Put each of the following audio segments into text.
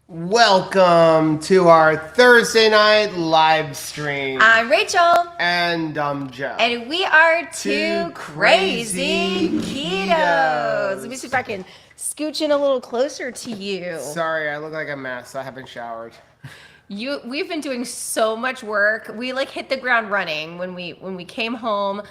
Welcome to our Thursday night live stream. I'm Rachel. And I'm Joe. And we are two crazy ketos. Let me ketos. see if I can scooch in a little closer to you. Sorry, I look like a mess. I haven't showered. We've been doing so much work. We hit the ground running when we came home.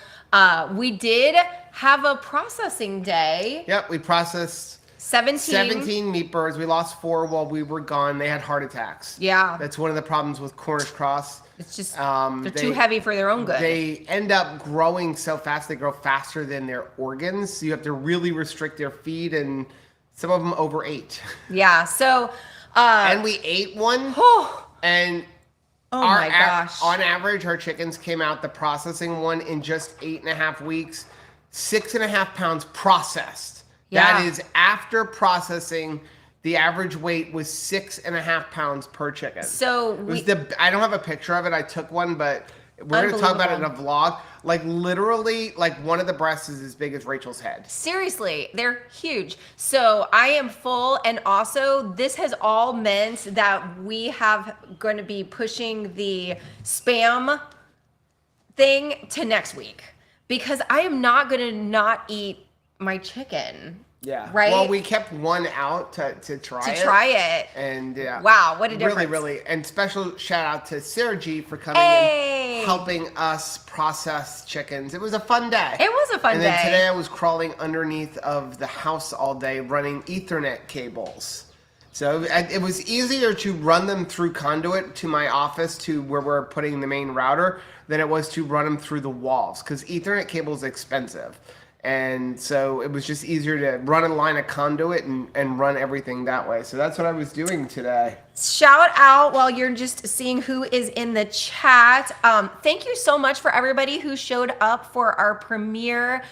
We did have a processing day. Yep, we processed 17 meat birds. We lost 4 while we were gone. They had heart attacks. Yeah. That's one of the problems with Cornish cross. It's just they're too heavy for their own good. They end up growing so fast. They grow faster than their organs. So you have to really restrict their feed, and some of them overate. Yeah. So and we ate one. And oh my gosh. On average, our chickens came out the processing one in just 8.5 weeks, 6.5 pounds processed. Yeah. That is after processing. The average weight was 6.5 pounds per chicken. So I don't have a picture of it. I took one, but we're going to talk about it in a vlog. Like literally, like one of the breasts is as big as Rachel's head. Seriously, they're huge. So I am full, and also this has all meant that we have going to be pushing the spam thing to next week, because I am not going to not eat my chicken. Yeah. Right. Well, we kept one out to try it. And yeah. Wow, what a difference. Really. And special shout out to Sarah G for coming and helping us process chickens. It was a fun day. It was a fun day. And then today I was crawling underneath of the house all day running Ethernet cables. So it was easier to run them through conduit to my office to where we're putting the main router than it was to run them through the walls, because Ethernet cable is expensive. And so it was just easier to run a line of conduit and run everything that way. So that's what I was doing today. Shout out while you're just seeing who is in the chat. Thank you so much for everybody who showed up for our premiere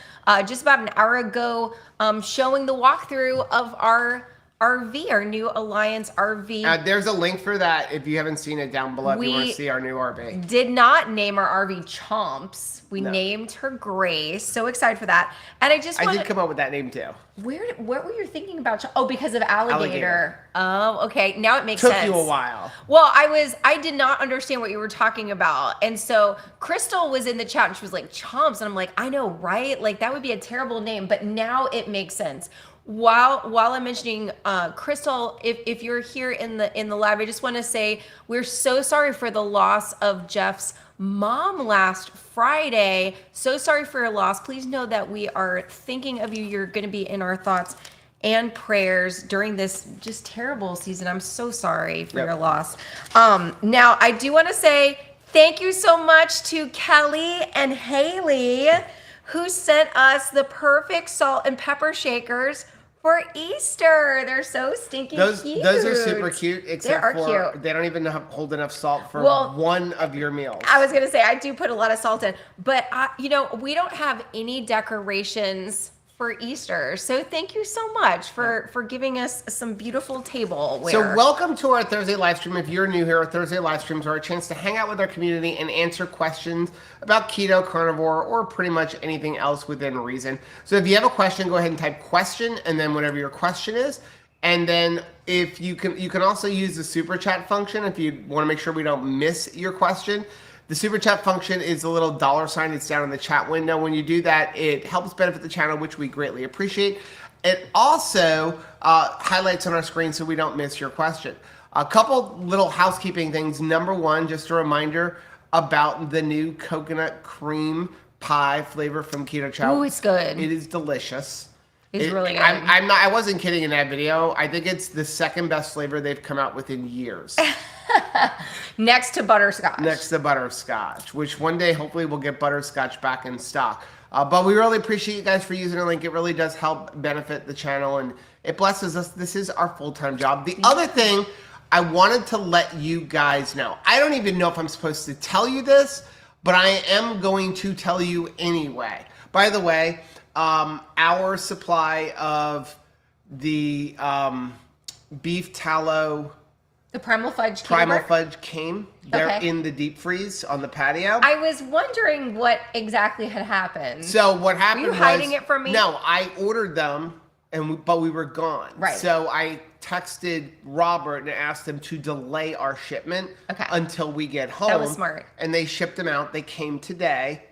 just about an hour ago, showing the walkthrough of our RV, our new Lyons RV. There's a link for that if you haven't seen it down below. If you want to see our new RV. Did not name our RV Chomps. We named her Grace. So excited for that. And I did come up with that name too. What were you thinking about? Oh, because of alligator. Oh, okay. Now it makes sense. Took you a while. Well, I did not understand what you were talking about. And so Crystal was in the chat and she was like, Chomps. And I'm like, I know, right? Like that would be a terrible name, but now it makes sense. While I'm mentioning Crystal, if you're here in the live, I just want to say we're so sorry for the loss of Jeff's mom last Friday. So sorry for your loss. Please know that we are thinking of you. You're going to be in our thoughts and prayers during this just terrible season. I'm so sorry for your loss. Now, I do want to say thank you so much to Kelly and Haley, who sent us the perfect salt and pepper shakers for Easter. They're so stinking cute. Those are super cute, except cute. They don't even hold enough salt for one of your meals. I was going to say, I do put a lot of salt in, but we don't have any decorations for Easter. So thank you so much for giving us some beautiful tableware. So welcome to our Thursday live stream. If you're new here, our Thursday live streams are a chance to hang out with our community and answer questions about keto, carnivore, or pretty much anything else within reason. So if you have a question, go ahead and type question and then whatever your question is. And then if you can also use the super chat function if you want to make sure we don't miss your question. The super chat function is a little $sign. It's down in the chat window. When you do that, it helps benefit the channel, which we greatly appreciate. It also highlights on our screen so we don't miss your question. A couple little housekeeping things. Number one, just a reminder about the new coconut cream pie flavor from Keto Chow. Ooh, it's good. It is delicious. It's really good. I wasn't kidding in that video. I think it's the second best flavor they've come out with in years. Next to butterscotch. Next to butterscotch, which one day hopefully we'll get butterscotch back in stock. But we really appreciate you guys for using our link. It really does help benefit the channel and it blesses us. This is our full-time job. The other thing I wanted to let you guys know, I don't even know if I'm supposed to tell you this, but I am going to tell you anyway. By the way, our supply of the beef tallow, the primal fudge came. They're in the deep freeze on the patio. I was wondering what exactly had happened. So what happened Were you hiding it from me? No, I ordered them, but we were gone. Right. So I texted Robert and asked him to delay our shipment Okay. until we get home. That was smart. And they shipped them out. They came today.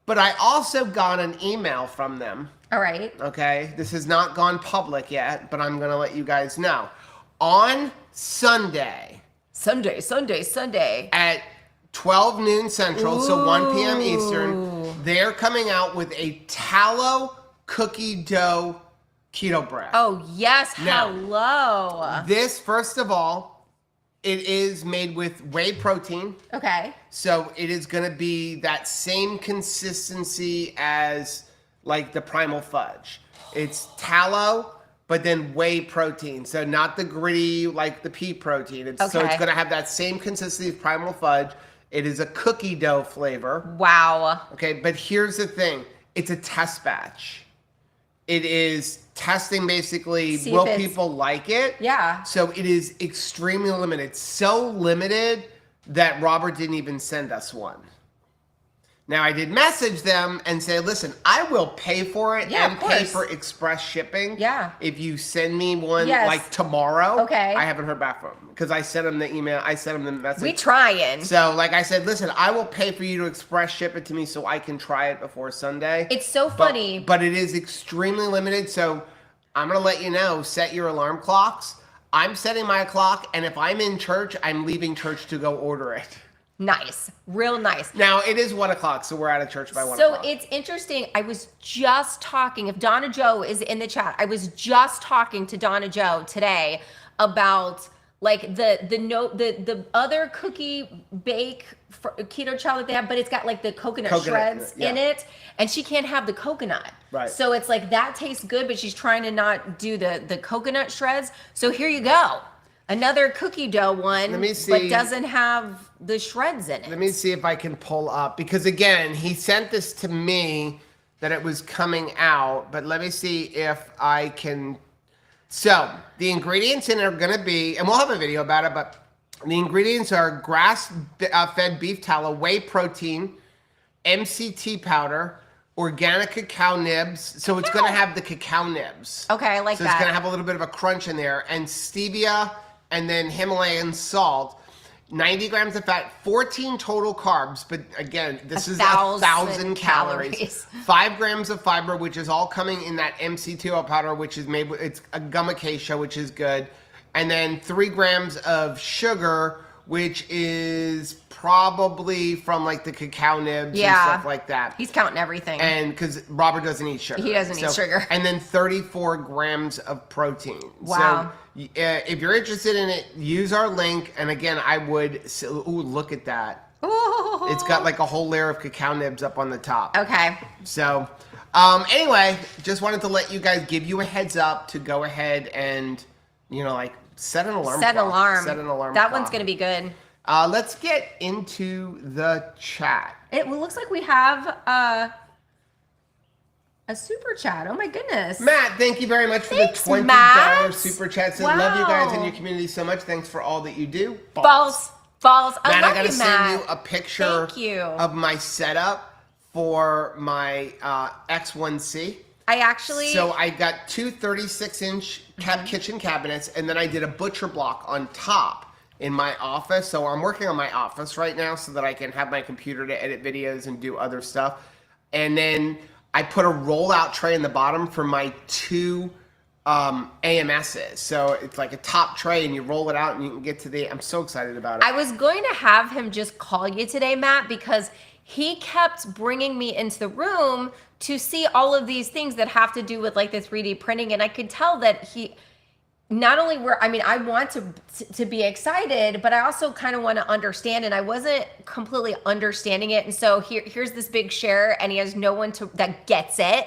But I also got an email from them. All right. Okay, this has not gone public yet, but I'm going to let you guys know. On Sunday at 12 noon Central, so 1 p.m. Eastern, they're coming out with a tallow cookie dough keto bread. Oh, yes. Now, Hello. This, first of all, it is made with whey protein. Okay. So it is going to be that same consistency as like the primal fudge. It's tallow, but then whey protein. So not the gritty like the pea protein. So it's going to have that same consistency as primal fudge. It is a cookie dough flavor. Wow. Okay, but here's the thing. It's a test batch. It is testing basically, will people like it? Yeah. So it is extremely limited. So limited that Robert didn't even send us one. Now, I did message them and say, listen, I will pay for it and pay for express shipping. Yeah. If you send me one like tomorrow. Okay. I haven't heard back from them because I sent them the email. I sent them the message. We trying. So, like I said, listen, I will pay for you to express ship it to me so I can try it before Sunday. It's so funny. But it is extremely limited. So, I'm going to let you know, set your alarm clocks. I'm setting my clock, and if I'm in church, I'm leaving church to go order it. Nice. Real nice. Now, it is 1 o'clock, so we're out of church by 1 So o'clock. it's interesting. I was just talking, if Donna Joe is in the chat, I was just talking to Donna Joe today about like the other cookie bake keto chow that they have, but it's got like the coconut shreds in it, and she can't have the coconut. Right. So it's like that tastes good, but she's trying to not do the coconut shreds. So here you go. Another cookie dough one, Let me see. but doesn't have the shreds in it. Let me see if I can pull up, because again, he sent this to me that it was coming out, but let me see if I can. So the ingredients in it are going to be, and we'll have a video about it, but the ingredients are grass-fed beef tallow, whey protein, MCT powder, organic cacao nibs. So it's going to have the cacao nibs. Okay, I like that. So that. it's going to have a little bit of a crunch in there, and stevia, and then Himalayan salt. 90 grams of fat, 14 total carbs, but again, this is 1,000 calories. 5 grams of fiber, which is all coming in that MCT powder, which is made with, it's a gum acacia, which is good. And then 3 grams of sugar, which is probably from like the cacao nibs and stuff like that. He's counting everything. And because Robert doesn't eat sugar. He doesn't eat sugar. And then 34 grams of protein. Wow. So if you're interested in it, use our link. And again, I would, ooh, look at that. Ooh. It's got like a whole layer of cacao nibs up on the top. Okay. So anyway, just wanted to let you guys, give you a heads up to go ahead and, you know, like set an alarm clock. Set an alarm That clock. one's going to be good. Let's get into the chat. It looks like we have a super chat. Oh my goodness. Matt, thank you very much for Thanks, the $20 Matt. super chat. So Wow. love you guys and your community so much. Thanks for all that you do. False. Matt, I love gotta you, send Matt. you a picture Thank you. of my setup for my X1C. I actually. So I got two 36-inch kitchen cabinets, and then I did a butcher block on top in my office. So I'm working on my office right now so that I can have my computer to edit videos and do other stuff. And then I put a rollout tray in the bottom for my two AMSs. So it's like a top tray, and you roll it out and you can get to the, I'm so excited about it. I was going to have him just call you today, Matt, because he kept bringing me into the room to see all of these things that have to do with like the 3D printing. And I could tell that he not only I want to be excited, but I also kind of want to understand, and I wasn't completely understanding it. And so here's this big share, and he has no one that gets it.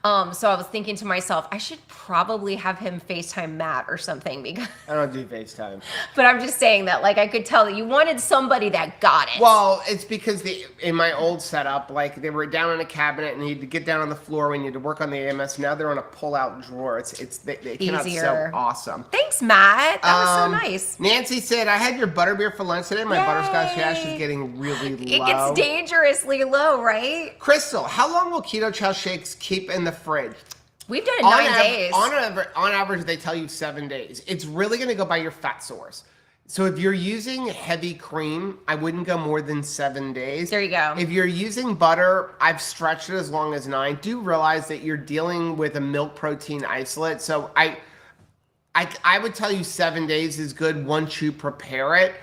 So I was thinking to myself, I should probably have him FaceTime Matt or something, because I don't do FaceTime. But I'm just saying that, like, I could tell that you wanted somebody that got it. Well, it's because in my old setup, like, they were down in a cabinet and you had to get down on the floor when you had to work on the AMS. Now they're on a pull-out drawer. They came out so awesome. Thanks, Matt. That was so nice. Nancy said, I had your butterbeer for lunch today. My Yay. butterscotch hash is getting really low. It gets dangerously low, right? Crystal, how long will Keto Chow shakes keep in the fridge? We've done it 9 days. On average, they tell you 7 days. It's really going to go by your fat source. So if you're using heavy cream, I wouldn't go more than 7 days. There you go. If you're using butter, I've stretched it as long as 9. Do realize that you're dealing with a milk protein isolate. So I would tell you 7 days is good once you prepare it.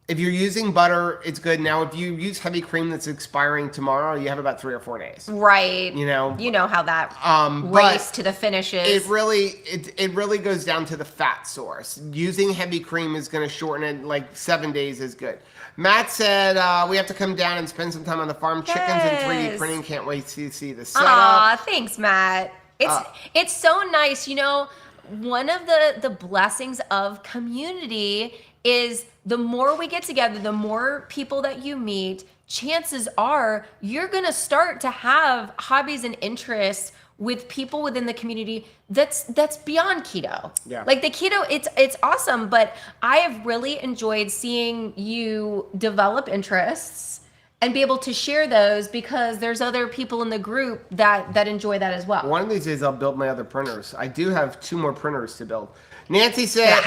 If you're using butter, it's good. Now, if you use heavy cream that's expiring tomorrow, you have about 3 or 4 days. Right. You know how that race to the finish is. It really goes down to the fat source. Using heavy cream is going to shorten it. Like 7 days is good. Matt said we have to come down and spend some time on the farm. Chickens and 3D printing. Can't wait to see the setup. Aw, thanks, Matt. It's so nice. You know, one of the blessings of community is the more we get together, the more people that you meet, chances are you're going to start to have hobbies and interests with people within the community that's beyond keto. Yeah. Like the keto, it's awesome, but I have really enjoyed seeing you develop interests and be able to share those because there's other people in the group that enjoy that as well. One of these days I'll build my other printers. I do have 2 more printers to build. Nancy said,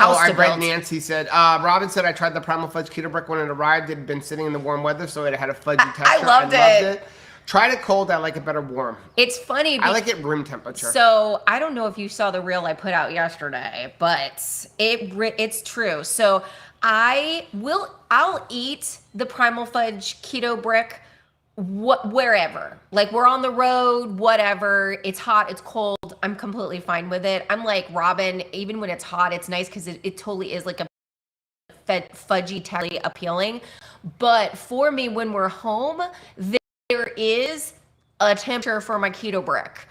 Nancy said, Robin said, I tried the Primal Fudge Keto Brick when it arrived. It had been sitting in the warm weather, so it had a fudgy texture. I loved it. Tried it cold. I like it better warm. It's funny. I like it room temperature. So I don't know if you saw the reel I put out yesterday, but it's true. So I'll eat the Primal Fudge Keto Brick wherever. Like we're on the road, whatever. It's hot, it's cold. I'm completely fine with it. I'm like Robin, even when it's hot, it's nice because it totally is like a fudgy, tally appealing. But for me, when we're home, there is a temperature for my keto brick.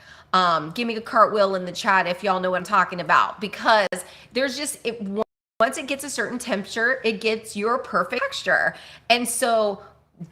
Give me a cartwheel in the chat if y'all know what I'm talking about, because there's just once it gets a certain temperature, it gets your perfect texture. And so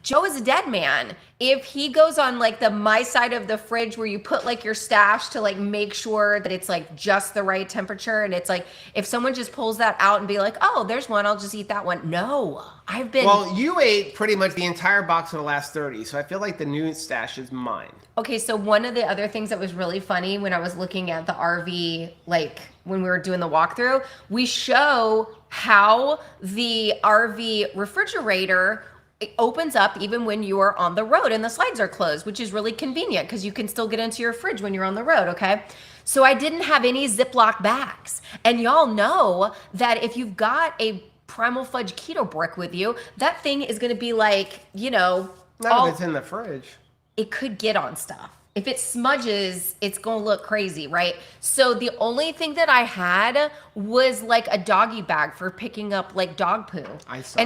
Joe is a dead man. If he goes on like my side of the fridge where you put like your stash to like make sure that it's like just the right temperature, and it's like if someone just pulls that out and be like, oh, there's one, I'll just eat that one. No, Well, you ate pretty much the entire box of the last 30, so I feel like the new stash is mine. Okay, so one of the other things that was really funny when I was looking at the RV, like when we were doing the walkthrough, we show how the RV refrigerator it opens up even when you are on the road and the slides are closed, which is really convenient because you can still get into your fridge when you're on the road, okay? So I didn't have any Ziploc bags. And y'all know that if you've got a Primal Fudge Keto Brick with you, that thing is going to be like, Not if it's in the fridge. It could get on stuff. If it smudges, it's going to look crazy, right? So the only thing that I had was like a doggy bag for picking up like dog poo.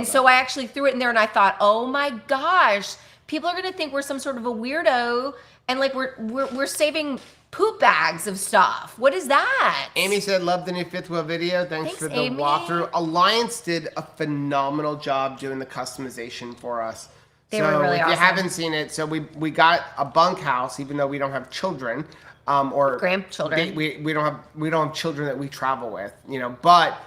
So I actually threw it in there and I thought, oh my gosh, people are going to think we're some sort of a weirdo and like we're saving poop bags of stuff. What is that? Amy said, love the new fifth wheel video. Thanks for the Amy. walkthrough. Alliance did a phenomenal job doing the customization for us. They were really awesome. If you haven't seen it, so we got a bunkhouse, even though we don't have children or grandchildren. We don't have children that we travel with, But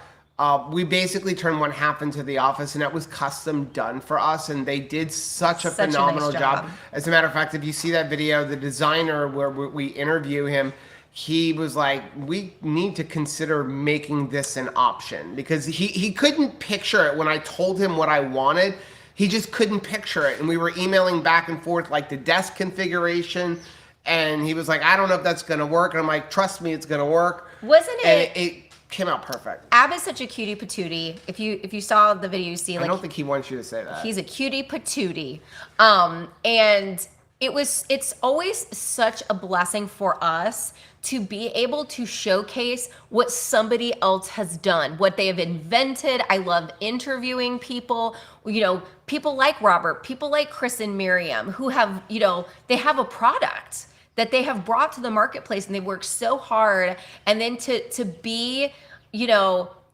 we basically turned one half into the office, and that was custom done for us. And they did such a phenomenal job. As a matter of fact, if you see that video, the designer where we interview him, he was like, we need to consider making this an option, because he couldn't picture it when I told him what I wanted. He just couldn't picture it. And we were emailing back and forth like the desk configuration. And he was like, I don't know if that's going to work. And I'm like, trust me, it's going to work. Wasn't it? And it came out perfect. Ab is such a cutie patootie. If you saw the video, you see, like, I don't think he wants you to say that. He's a cutie patootie. And it's always such a blessing for us to be able to showcase what somebody else has done, what they have invented. I love interviewing people, people like Robert, people like Chris and Miriam, who have, they have a product that they have brought to the marketplace and they worked so hard, and then to be,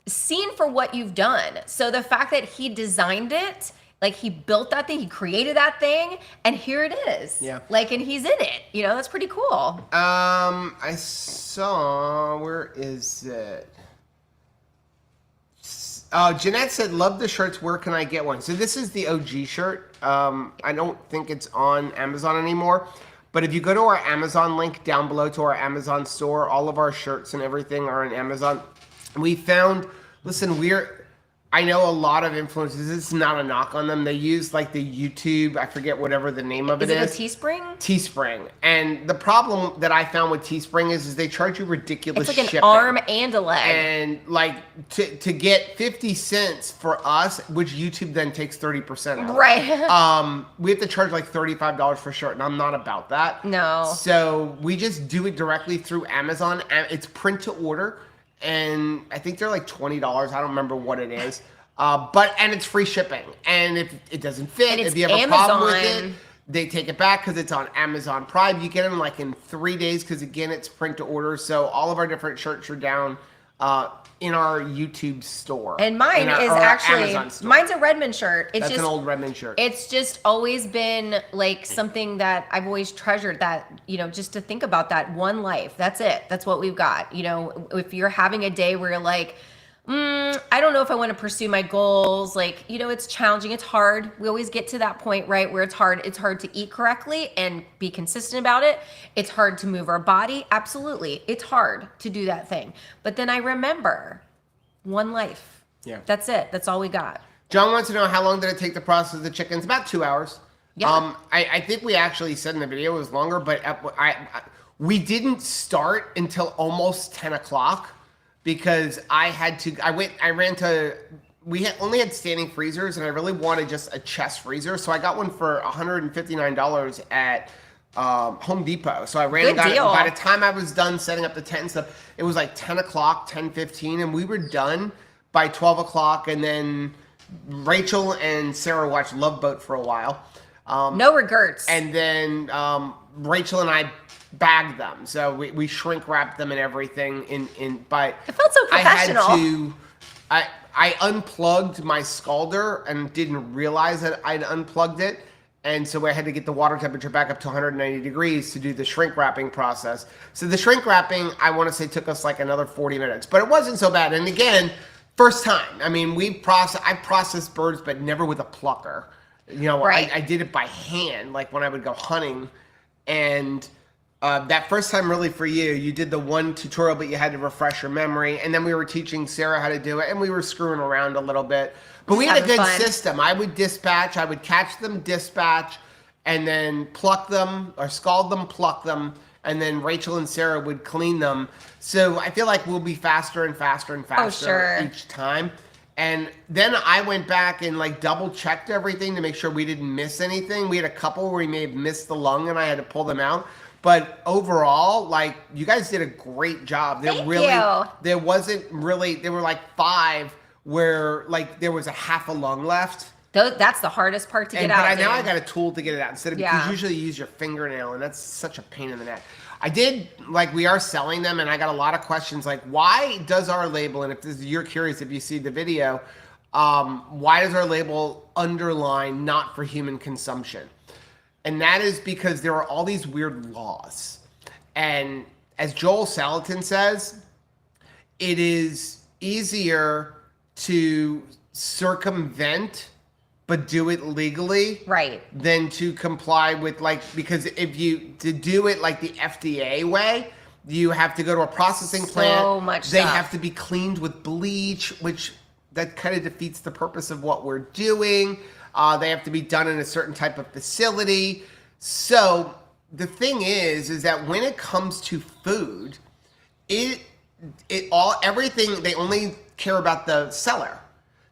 seen for what you've done. So the fact that he designed it, like he built that thing, he created that thing, and here it is. Yeah. Like, and he's in it. That's pretty cool. I saw, where is it? Jeanette said, love the shirts. Where can I get one? So this is the OG shirt. I don't think it's on Amazon anymore. But if you go to our Amazon link down below to our Amazon store, all of our shirts and everything are on Amazon. We found, listen, I know a lot of influencers, it's not a knock on them. They use like the YouTube, I forget whatever the name of it is. Is it a Teespring? Teespring. And the problem that I found with Teespring is they charge you ridiculous shipping. It's like shipping. an arm and a leg. And like to get 50 cents for us, which YouTube then takes 30% of. Right. We have to charge like $35 for a shirt, and I'm not about that. No. So we just do it directly through Amazon. It's print to order. And I think they're like $20. I don't remember what it is. And it's free shipping. And if it doesn't fit, if you have a problem with it, they take it back because it's on Amazon Prime. You get them like in 3 days because, again, it's print to order. So all of our different shirts are down in our YouTube store. And mine is actually, mine's a Redmond shirt. That's an old Redmond shirt. It's just always been like something that I've always treasured, that, you know, just to think about that one life. That's it. That's what we've got. You know, if you're having a day where you're like, I don't know if I want to pursue my goals. Like, you know, it's challenging. It's hard. We always get to that point, right, where it's hard. It's hard to eat correctly and be consistent about it. It's hard to move our body. Absolutely. It's hard to do that thing. But then I remember one life. Yeah. That's it. That's all we got. John wants to know, how long did it take to process the chickens? About 2 hours. Yeah. I think we actually said in the video it was longer, but we didn't start until almost 10 o'clock. Because we only had standing freezers, and I really wanted just a chest freezer. So I got one for $159 at Home Depot. So I ran and got it. By the time I was done setting up the tent and stuff, it was like 10 o'clock, 10:15, and we were done by 12 o'clock. And then Rachel and Sarah watched Love Boat for a while. No regrets. And then Rachel and I bagged them, so we shrink wrapped them and everything. But it felt so professional. I unplugged my scalder and didn't realize that I'd unplugged it, and so I had to get the water temperature back up to 190 degrees to do the shrink wrapping process. So the shrink wrapping, I want to say, took us like another 40 minutes, but it wasn't so bad. And again, first time. I mean, I processed birds, but never with a plucker. You know, right. I did it by hand, like when I would go hunting, and that first time, really, for you did the one tutorial, but you had to refresh your memory. And then we were teaching Sarah how to do it, and we were screwing around a little bit. But we had a good system. I would catch them, dispatch, and then pluck them, or scald them, pluck them, and then Rachel and Sarah would clean them. So I feel like we'll be faster and faster and faster each time. And then I went back and like double checked everything to make sure we didn't miss anything. We had a couple where we may have missed the lung, and I had to pull them out. But overall, like, you guys did a great job. There were like 5 where like there was a half a lung left. That's the hardest part to get out. But now I got a tool to get it out instead of, because usually you use your fingernail, and that's such a pain in the neck. We are selling them, and I got a lot of questions like, why does our label, and if you're curious, if you see the video, why does our label underline not for human consumption? And that is because there are all these weird laws. And as Joel Salatin says, it is easier to circumvent but do it legally, right, than to comply with, like, because to do it like the FDA way, you have to go to a processing plant. So much They stuff. have to be cleaned with bleach, which that kind of defeats the purpose of what we're doing. They have to be done in a certain type of facility. So the thing is that when it comes to food, everything, they only care about the seller.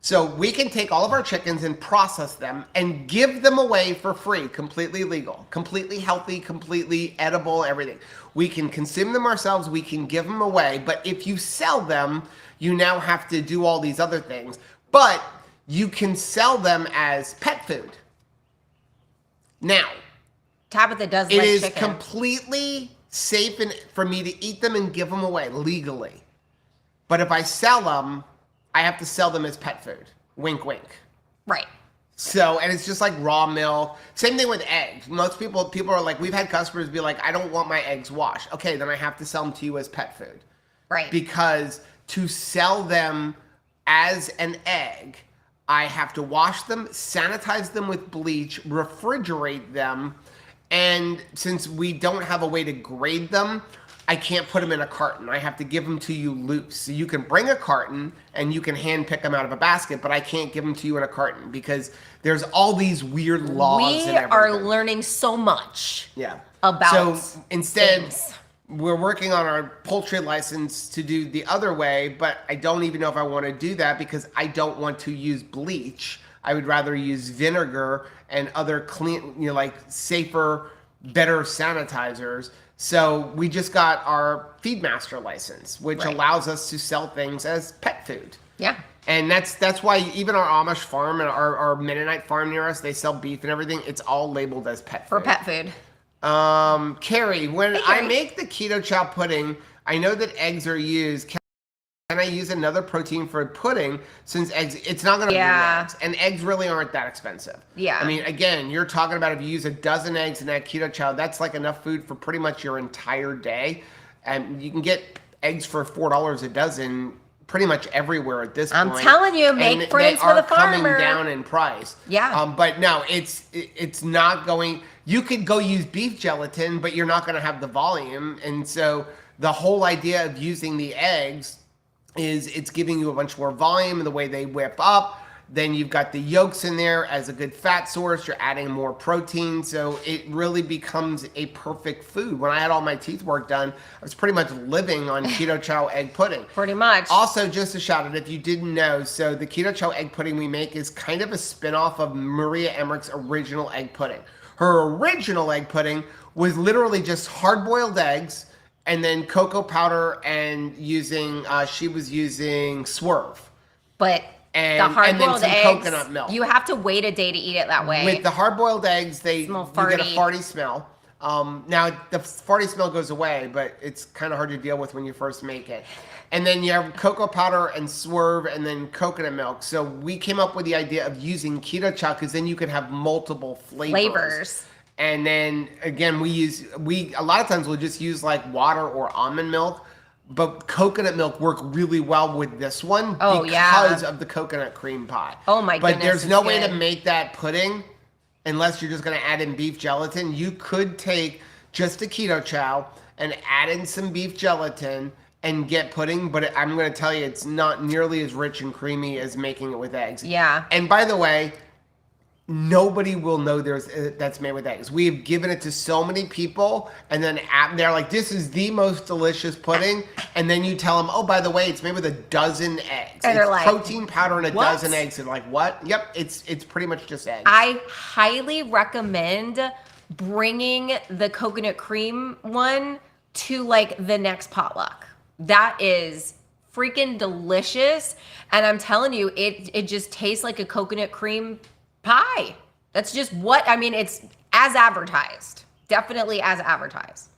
So we can take all of our chickens and process them and give them away for free, completely legal, completely healthy, completely edible, everything. We can consume them ourselves, we can give them away, but if you sell them, you now have to do all these other things. But you can sell them as pet food. Now, Tabitha does like chicken. It is chicken. completely safe for me to eat them and give them away legally. But if I sell them, I have to sell them as pet food. Wink, wink. Right. So, and it's just like raw milk. Same thing with eggs. Most people are like, we've had customers be like, I don't want my eggs washed. Okay, then I have to sell them to you as pet food. Right. Because to sell them as an egg, I have to wash them, sanitize them with bleach, refrigerate them, And since we don't have a way to grade them, I can't put them in a carton. I have to give them to you loose. So you can bring a carton and you can hand pick them out of a basket, but I can't give them to you in a carton because there's all these weird laws. We are learning so much. Yeah. About so instead, things. we're working on our poultry license to do the other way, but I don't even know if I want to do that because I don't want to use bleach. I would rather use vinegar and other clean, like safer, better sanitizers. So we just got our Feedmaster license, which allows us to sell things as pet food. Yeah. And that's why even our Amish farm and our Mennonite farm near us, they sell beef and everything. It's all labeled as pet food. For pet food. Carrie, when I make the keto chow pudding, I know that eggs are used. Can I use another protein for pudding since eggs, it's not going to be eggs. And eggs really aren't that expensive. Yeah. I mean, again, you're talking about if you use a dozen eggs in that keto chow, that's like enough food for pretty much your entire day. And you can get eggs for $4 a dozen pretty much everywhere at this point. I'm telling you, make friends with a farmer. Coming down in price. Yeah. But no, it's not going. You could go use beef gelatin, but you're not going to have the volume. And so the whole idea of using the eggs is it's giving you a bunch more volume in the way they whip up. Then you've got the yolks in there as a good fat source. You're adding more protein. So it really becomes a perfect food. When I had all my teeth work done, I was pretty much living on keto chow egg pudding. Pretty much. Also, just a shout out, if you didn't know, so the keto chow egg pudding we make is kind of a spin-off of Maria Emmerich's original egg pudding. Her original egg pudding was literally just hard-boiled eggs and then cocoa powder and she was using Swerve. But the hard-boiled eggs, coconut milk. You have to wait a day to eat it that way. With the hard-boiled eggs, you get a farty smell. Now, the farty smell goes away, but it's kind of hard to deal with when you first make it. And then you have cocoa powder and Swerve and then coconut milk. So we came up with the idea of using keto chow because then you can have multiple flavors. And then, again, a lot of times we'll just use like water or almond milk. But coconut milk worked really well with this one because of the coconut cream pot. Oh my goodness. But there's no way to make that pudding unless you're just going to add in beef gelatin. You could take just a keto chow and add in some beef gelatin and get pudding, but I'm going to tell you it's not nearly as rich and creamy as making it with eggs. Yeah. And by the way, nobody will know that's made with eggs. We have given it to so many people, and then they're like, this is the most delicious pudding. And then you tell them, oh, by the way, it's made with a dozen eggs. And it's like, protein powder and a dozen eggs. And like, what? Yep, it's pretty much just eggs. I highly recommend bringing the coconut cream one to like the next potluck. That is freaking delicious. And I'm telling you, it just tastes like a coconut cream pie. That's just it's as advertised. Definitely as advertised.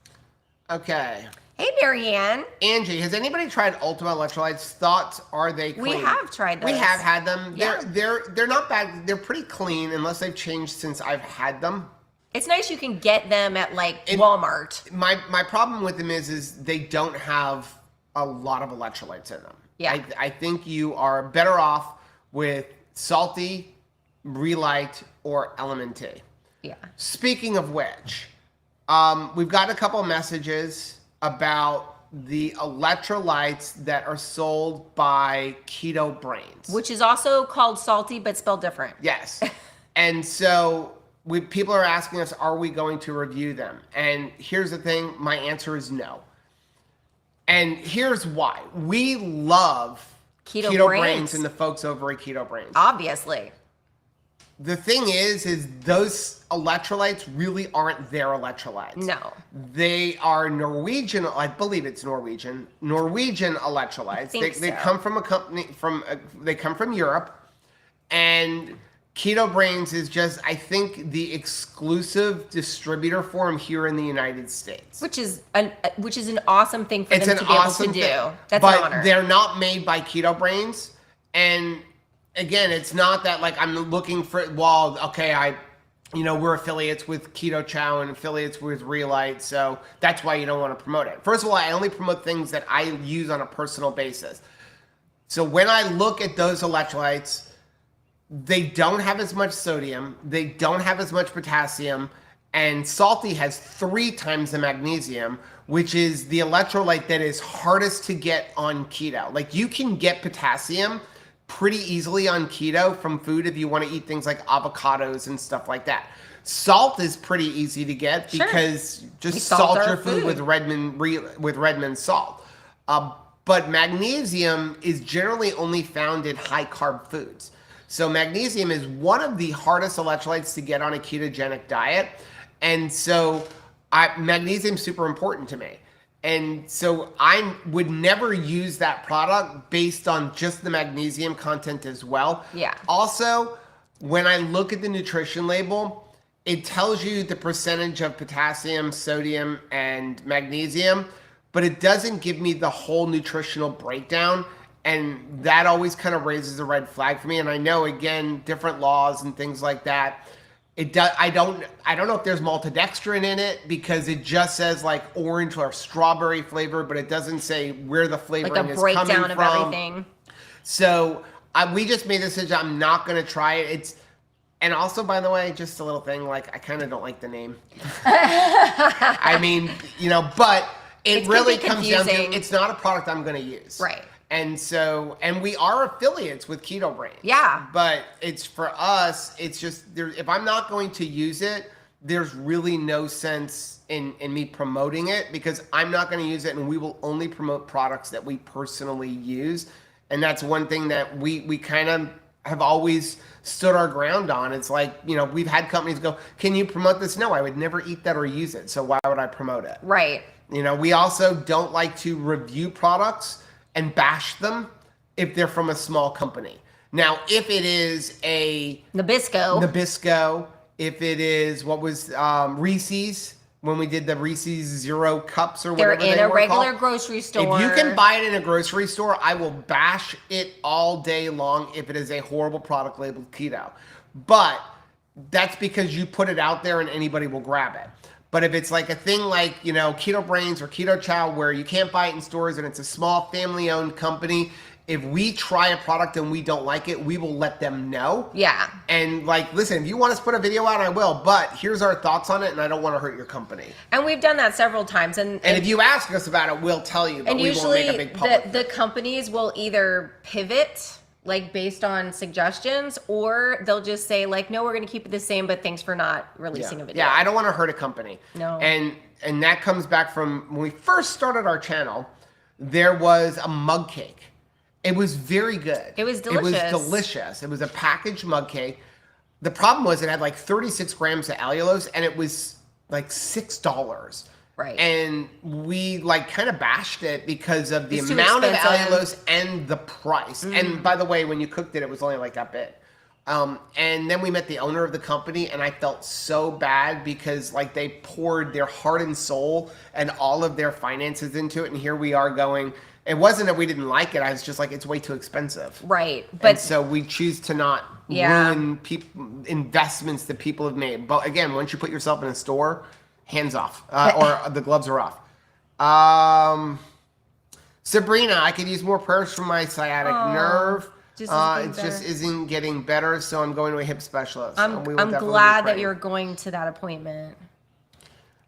Okay. Hey, Marianne. Angie, has anybody tried Ultimate Electrolytes? Thoughts, are they clean? We have tried those. We have had them. Yeah. They're not bad. They're pretty clean unless they've changed since I've had them. It's nice you can get them at like Walmart. My problem with them is they don't have a lot of electrolytes in them. Yeah. I think you are better off with Salty, Relight, or Element T. Yeah. Speaking of which, we've got a couple of messages about the electrolytes that are sold by Keto Brains. Which is also called Salty, but spelled different. Yes. And so people are asking us, are we going to review them? And here's the thing, my answer is no. And here's why. We love Keto Brains and the folks over at Keto Brains. Obviously. The thing is those electrolytes really aren't their electrolytes. No. They are Norwegian, I believe it's Norwegian electrolytes. They come from a company, they come from Europe. And Keto Brains is just, I think, the exclusive distributor for them here in the United States. Which is an awesome thing for them to be able to do. That's an honor. But they're not made by Keto Brains. And again, it's not that like I'm looking for, we're affiliates with Keto Chow and affiliates with Relight, so that's why you don't want to promote it. First of all, I only promote things that I use on a personal basis. So when I look at those electrolytes, they don't have as much sodium, they don't have as much potassium, And salty has 3 times the magnesium, which is the electrolyte that is hardest to get on keto. Like you can get potassium pretty easily on keto from food if you want to eat things like avocados and stuff like that. Salt is pretty easy to get because just salt your food with Redmond salt. But magnesium is generally only found in high carb foods. So magnesium is one of the hardest electrolytes to get on a ketogenic diet. And so magnesium is super important to me. And so I would never use that product based on just the magnesium content as well. Yeah. Also, when I look at the nutrition label, it tells you the percentage of potassium, sodium, and magnesium, but it doesn't give me the whole nutritional breakdown. And that always kind of raises a red flag for me. And I know, again, different laws and things like that. It does. I don't know if there's maltodextrin in it because it just says like orange or strawberry flavor, but it doesn't say where the flavoring is coming from. Like a breakdown of everything. So we just made the decision. I'm not going to try it. And also, by the way, just a little thing. Like I kind of don't like the name. I mean, but it really comes down to it's not a product I'm going to use. Right. And so, and we are affiliates with Keto Brains. Yeah. But it's for us, it's just, if I'm not going to use it, there's really no sense in me promoting it because I'm not going to use it and we will only promote products that we personally use. And that's one thing that we kind of have always stood our ground on. It's like, we've had companies go, can you promote this? No, I would never eat that or use it. So why would I promote it? Right. We also don't like to review products and bash them if they're from a small company. Now, if it is a Nabisco, if it is Reese's, when we did the Reese's Zero Cups or whatever they were called. They're in a regular grocery store. If you can buy it in a grocery store, I will bash it all day long if it is a horrible product labeled keto. But that's because you put it out there and anybody will grab it. But if it's like a thing like, Keto Brains or Keto Chow where you can't buy it in stores and it's a small family-owned company, if we try a product and we don't like it, we will let them know. Yeah. And listen, if you want us to put a video out, I will. But here's our thoughts on it, and I don't want to hurt your company. And we've done that several times. And if you ask us about it, we'll tell you. But we won't make a big public. The companies will either pivot based on suggestions, or they'll just say no, we're going to keep it the same, but thanks for not releasing a video. Yeah, I don't want to hurt a company. No. And that comes back from when we first started our channel, there was a mug cake. It was very good. It was delicious. It was delicious. It was a packaged mug cake. The problem was it had 36 grams of allulose and it was $6. Right. And we kind of bashed it because of the amount of allulose and the price. Mm. And by the way, when you cooked it, it was only that big. And then we met the owner of the company and I felt so bad because they poured their heart and soul and all of their finances into it. And here we are going, it wasn't that we didn't like it. I was just it's way too expensive. Right. But so we choose to not ruin investments that people have made. But again, once you put yourself in a store, hands off, or the gloves are off. Sabrina, I could use more prayers for my sciatic nerve. It just isn't getting better, so I'm going to a hip specialist. I'm glad that you're going to that appointment.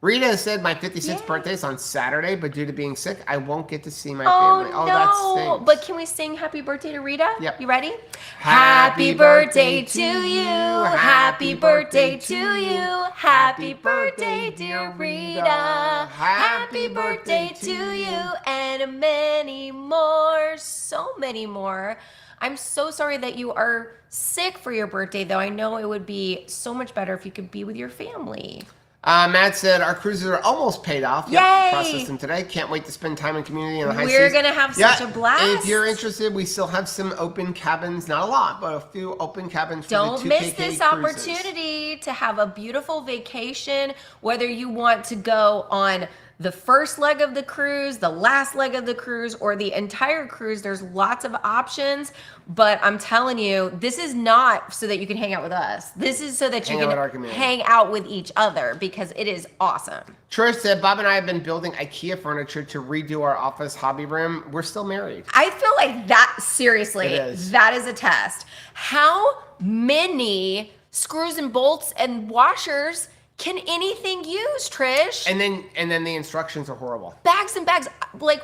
Rita said my 56th birthday is on Saturday, but due to being sick, I won't get to see my family. Oh, no. That stinks. But can we sing happy birthday to Rita? Yep. You ready? Happy birthday to you. Happy birthday to you. Happy birthday, dear Rita. Happy birthday to you. And many more, so many more. I'm so sorry that you are sick for your birthday, though. I know it would be so much better if you could be with your family. Matt said, our cruises are almost paid off. Yay! Yep, processed them today. Can't wait to spend time in community in the high seas. We're going to have such a blast. If you're interested, we still have some open cabins. Not a lot, but a few open cabins for Don't the 2KK miss this cruises. Opportunity to have a beautiful vacation, whether you want to go on the first leg of the cruise, the last leg of the cruise, or the entire cruise. There's lots of options, but I'm telling you, this is not so that you can hang out with us. This is so that you can hang out with each other because it is awesome. Trish said, Bob and I have been building IKEA furniture to redo our office hobby room. We're still married. I feel like that, seriously, that is a test. How many screws and bolts and washers Can anything use, Trish? And then the instructions are horrible. Bags and bags. Like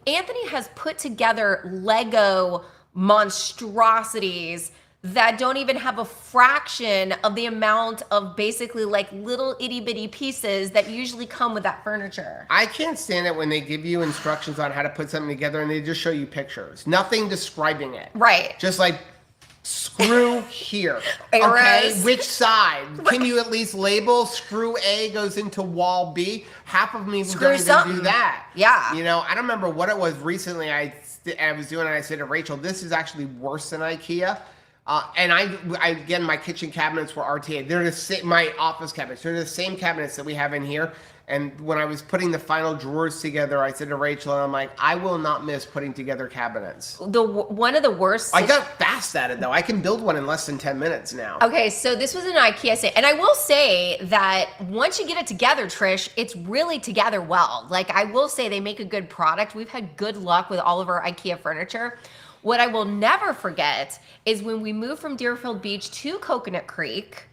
Anthony has put together Lego monstrosities that don't even have a fraction of the amount of basically like little itty bitty pieces that usually come with that furniture. I can't stand it when they give you instructions on how to put something together and they just show you pictures. Nothing describing it. Right. Just like screw here. Arrows. Okay, which side? Can you at least label screw A goes into wall B? Half of me don't even do that. Yeah. You know, I don't remember what it was recently. I was doing it. I said to Rachel, "This is actually worse than IKEA." And I again, my kitchen cabinets were RTA. They're the same. My office cabinets. They're the same cabinets that we have in here. And when I was putting the final drawers together, I said to Rachel, and I'm like, I will not miss putting together cabinets. One of the worst. I got fast at it though. I can build one in less than 10 minutes now. Okay, so this was an IKEA sale, and I will say that once you get it together, Trish, it's really together well. Like I will say, they make a good product. We've had good luck with all of our IKEA furniture. What I will never forget is when we moved from Deerfield Beach to Coconut Creek.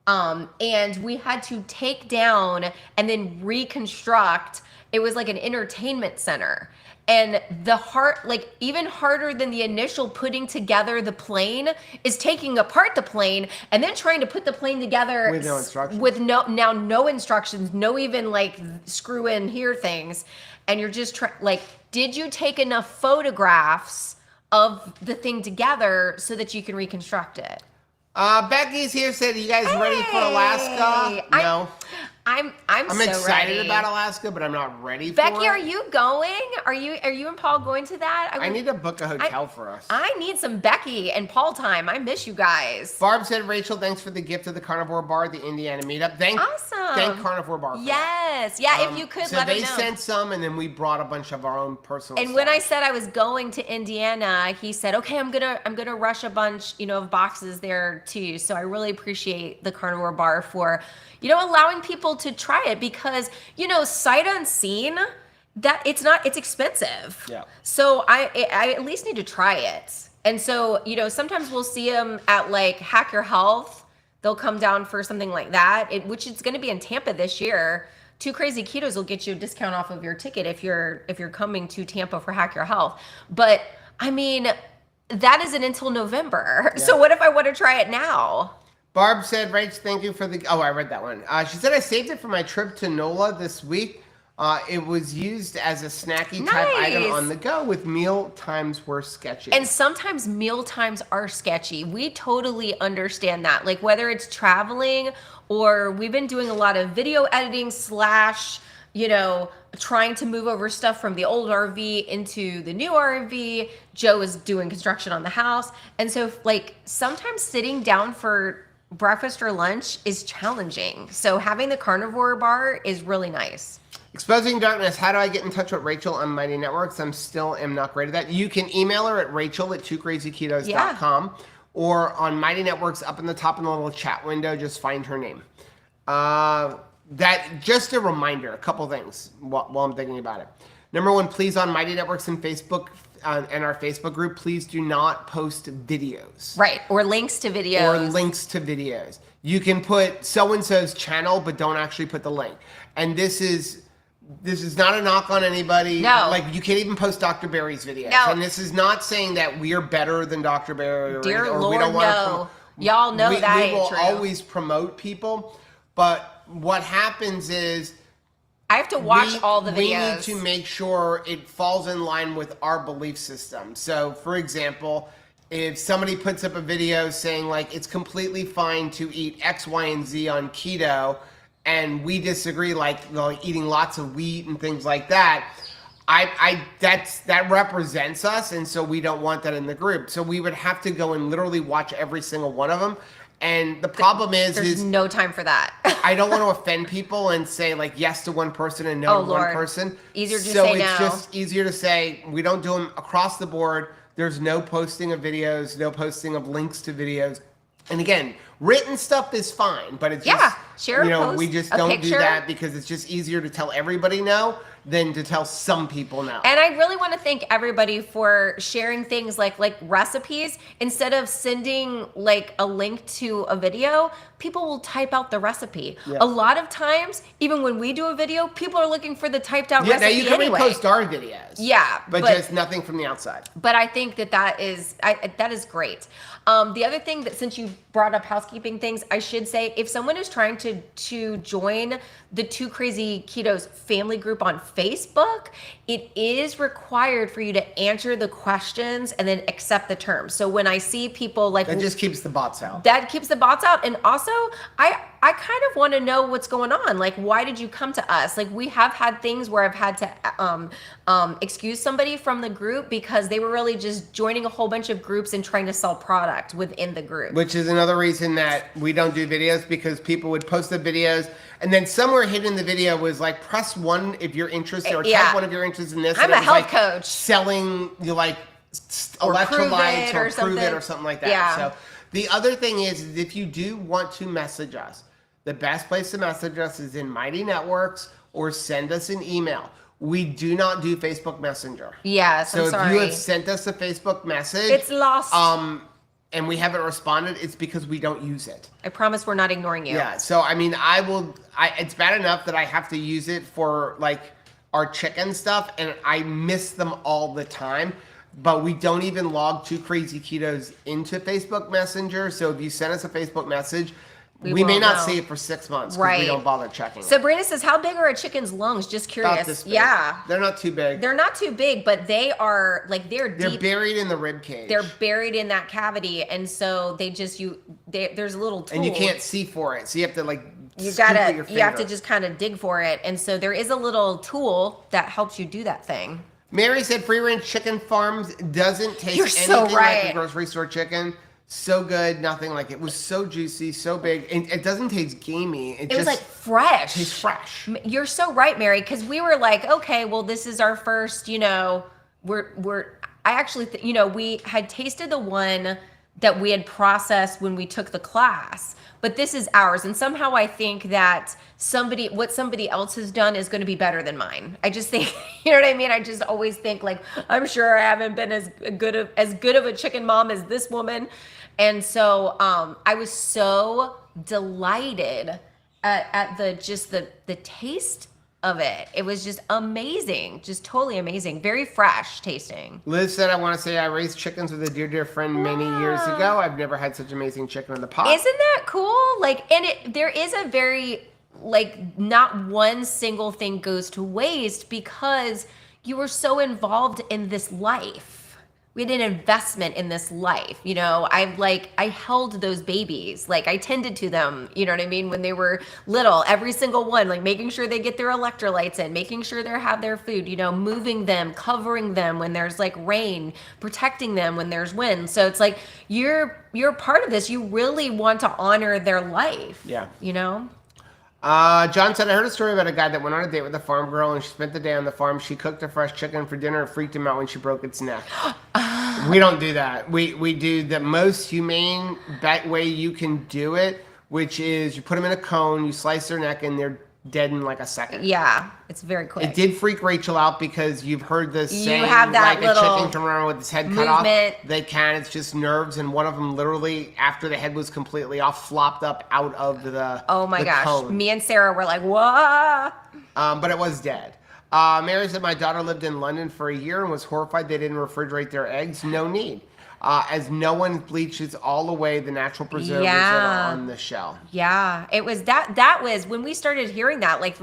And we had to take down and then reconstruct. It was like an entertainment center. And even harder than the initial putting together the plane is taking apart the plane and then trying to put the plane together with no instructions. With no instructions, no even like screw in here things. And you're just did you take enough photographs of the thing together so that you can reconstruct it? Becky's here. Said, "You guys ready for Alaska?" No. I'm so excited ready. about Alaska, but I'm not ready for it. Becky, are you going? Are you and Paul going to that? I need to book a hotel for us. I need some Becky and Paul time. I miss you guys. Barb said, "Rachel, thanks for the gift of the Carnivore Bar, the Indiana meetup." Awesome. Thank Carnivore Bar. Yes. Yeah, if you could let me know. So they sent some, and then we brought a bunch of our own personal And stuff. when I said I was going to Indiana, he said, "Okay, I'm gonna rush a bunch, of boxes there too." So I really appreciate the Carnivore Bar for, allowing people to try it because, sight unseen, that it's expensive. Yeah. So I at least need to try it. And so, sometimes we'll see them at like Hack Your Health. They'll come down for something like that, which is going to be in Tampa this year. 2 Crazy Ketos will get you a discount off of your ticket if you're coming to Tampa for Hack Your Health. But I mean, that isn't until November. Yeah. So what if I want to try it now? Barb said, "Rach, thank you for the..." Oh, I read that one. She said, "I saved it for my trip to NOLA this week. It was used as a snacky type item on the go with meal times were sketchy." And sometimes meal times are sketchy. We totally understand that. Like whether it's traveling or we've been doing a lot of video editing / trying to move over stuff from the old RV into the new RV. Joe is doing construction on the house. And so sometimes sitting down for breakfast or lunch is challenging. So having the Carnivore Bar is really nice. Exposing Darkness, how do I get in touch with Rachel on Mighty Networks? I'm still not great at that. You can email her at rachel@twocrazyketos.com or on Mighty Networks up in the top in the little chat window, just find her name. Just a reminder, a couple things while I'm thinking about it. Number one, please on Mighty Networks and Facebook and our Facebook group, please do not post videos. Right, or links to videos. You can put so-and-so's channel, but don't actually put the link. And this is not a knock on anybody. No. You can't even post Dr. Barry's videos. No. And this is not saying that we are better than Dr. Barry Dear or Lord, we don't want no. Y'all know that ain't true. We will always promote people, but what happens is I have to watch all the videos. We need to make sure it falls in line with our belief system. So, for example, if somebody puts up a video saying it's completely fine to eat X, Y, and Z on keto, and we disagree, eating lots of wheat and things like that, that represents us, and so we don't want that in the group. So we would have to go and literally watch every single one of them. And the problem there's no time for that. I don't want to offend people and say yes to one person and no to one person. Easier to say So it's no. just easier to say we don't do them across the board. There's no posting of videos, no posting of links to videos. And again, Written stuff is fine, but it's Yeah, just, share a post, we just a don't do picture. that because it's just easier to tell everybody no than to tell some people no. And I really want to thank everybody for sharing things like recipes. Instead of sending like a link to a video, people will type out the recipe. Yeah. A lot of times, even when we do a video, people are looking for the typed out Yeah, recipe now you can anyway. repost our videos. Yeah, but just nothing from the outside. But I think that is great. The other thing that, since you brought up housekeeping things, I should say, if someone is trying to join the Two Crazy Ketos family group on Facebook, it is required for you to answer the questions and then accept the terms. So when I see people like That just keeps the bots out. That keeps the bots out. And also, I kind of want to know what's going on. Like, why did you come to us? Like, we have had things where I've had to excuse somebody from the group because they were really just joining a whole bunch of groups and trying to sell product within the group. Which is another reason that we don't do videos, because people would post the videos and then somewhere hidden in the video was like, press 1 if you're interested, or type 1 if you're interested in this. I'm and a it was health like coach. selling Or electrolytes prove it or something like that. Yeah. So the other thing is if you do want to message us, the best place to message us is in Mighty Networks or send us an email. We do not do Facebook Messenger. Yes, so I'm sorry. if you have sent us a Facebook message, it's lost. And we haven't responded, it's because we don't use it. I promise we're not ignoring you. Yeah, so I mean, it's bad enough that I have to use it for like our chicken stuff, and I miss them all the time. But we don't even log Two Crazy Ketos into Facebook Messenger. So if you send us a Facebook message, we may not see it for 6 months because we don't bother checking it. Sabrina says, how big are a chicken's lungs? Just curious. About this big. Yeah. They're not too big. They're not too big, but they are like, they're deep. They're buried in the rib cage. They're buried in that cavity. And so there's a little tool. And you can't see for it. So you have to like, you have to just kind of dig for it. And so there is a little tool that helps you do that thing. Mary said free range chicken farms doesn't taste anything like a grocery store chicken. So good, nothing like it. It was so juicy, so big, and it doesn't taste gamey. It was just like fresh. Tastes fresh. You're so right, Mary, because we were like, okay, well, this is our first. We had tasted the one that we had processed when we took the class, but this is ours, and somehow I think that what somebody else has done is going to be better than mine. I just think, you know what I mean? I just always think like, I'm sure I haven't been as good of a chicken mom as this woman. And so I was so delighted at the taste of it. It was just amazing, just totally amazing, very fresh tasting. Liz said, I want to say I raised chickens with a dear friend many years ago. I've never had such amazing chicken in the pot. Isn't that cool? Like, and there is a very, like, not one single thing goes to waste because you were so involved in this life. We had an investment in this life, I held those babies, like I tended to them, you know what I mean? When they were little, every single one, like making sure they get their electrolytes in, making sure they have their food, moving them, covering them when there's like rain, protecting them when there's wind. So it's like, you're part of this. You really want to honor their life. Yeah. John said, I heard a story about a guy that went on a date with a farm girl and she spent the day on the farm. She cooked a fresh chicken for dinner and freaked him out when she broke its neck. We don't do that. We do the most humane way you can do it, which is you put them in a cone, you slice their neck, and they're dead in like a second. Yeah, it's very quick. It did freak Rachel out because you've heard this saying, have that like little a chicken can run with its head cut off. They can. It's just nerves, and one of them literally, after the head was completely off, flopped up out of the Oh my gosh. cone. Me and Sarah were like, what? But it was dead. Mary said, my daughter lived in London for a year and was horrified they didn't refrigerate their eggs. No need. As no one bleaches all away the natural preservatives that are on the shell. Yeah, it was that was when we started hearing that, like,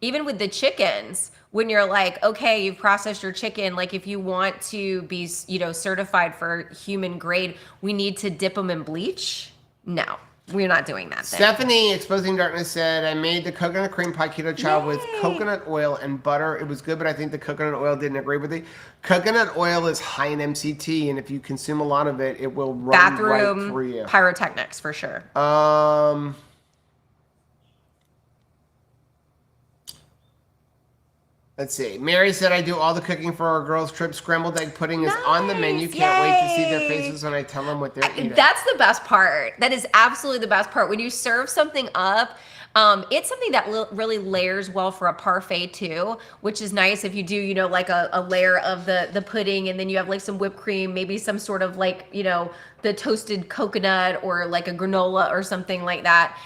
even with the chickens, when you're like, okay, you've processed your chicken, like if you want to be, certified for human grade, we need to dip them in bleach. No, we're not doing that thing. Stephanie, Exposing Darkness, said, I made the coconut cream pie keto chow with coconut oil and butter. It was good, but I think the coconut oil didn't agree with it. Coconut oil is high in MCT, and if you consume a lot of it, it will run right through you. Pyrotechnics, for sure. Let's see. Mary said, I do all the cooking for our girls' trip. Scrambled egg pudding is on the menu. Can't wait to see their faces when I tell them what they're eating. That's the best part. That is absolutely the best part. When you serve something up, it's something that really layers well for a parfait too, which is nice if you do, like a layer of the pudding, and then you have like some whipped cream, maybe some sort of like, the toasted coconut or like a granola or something like that.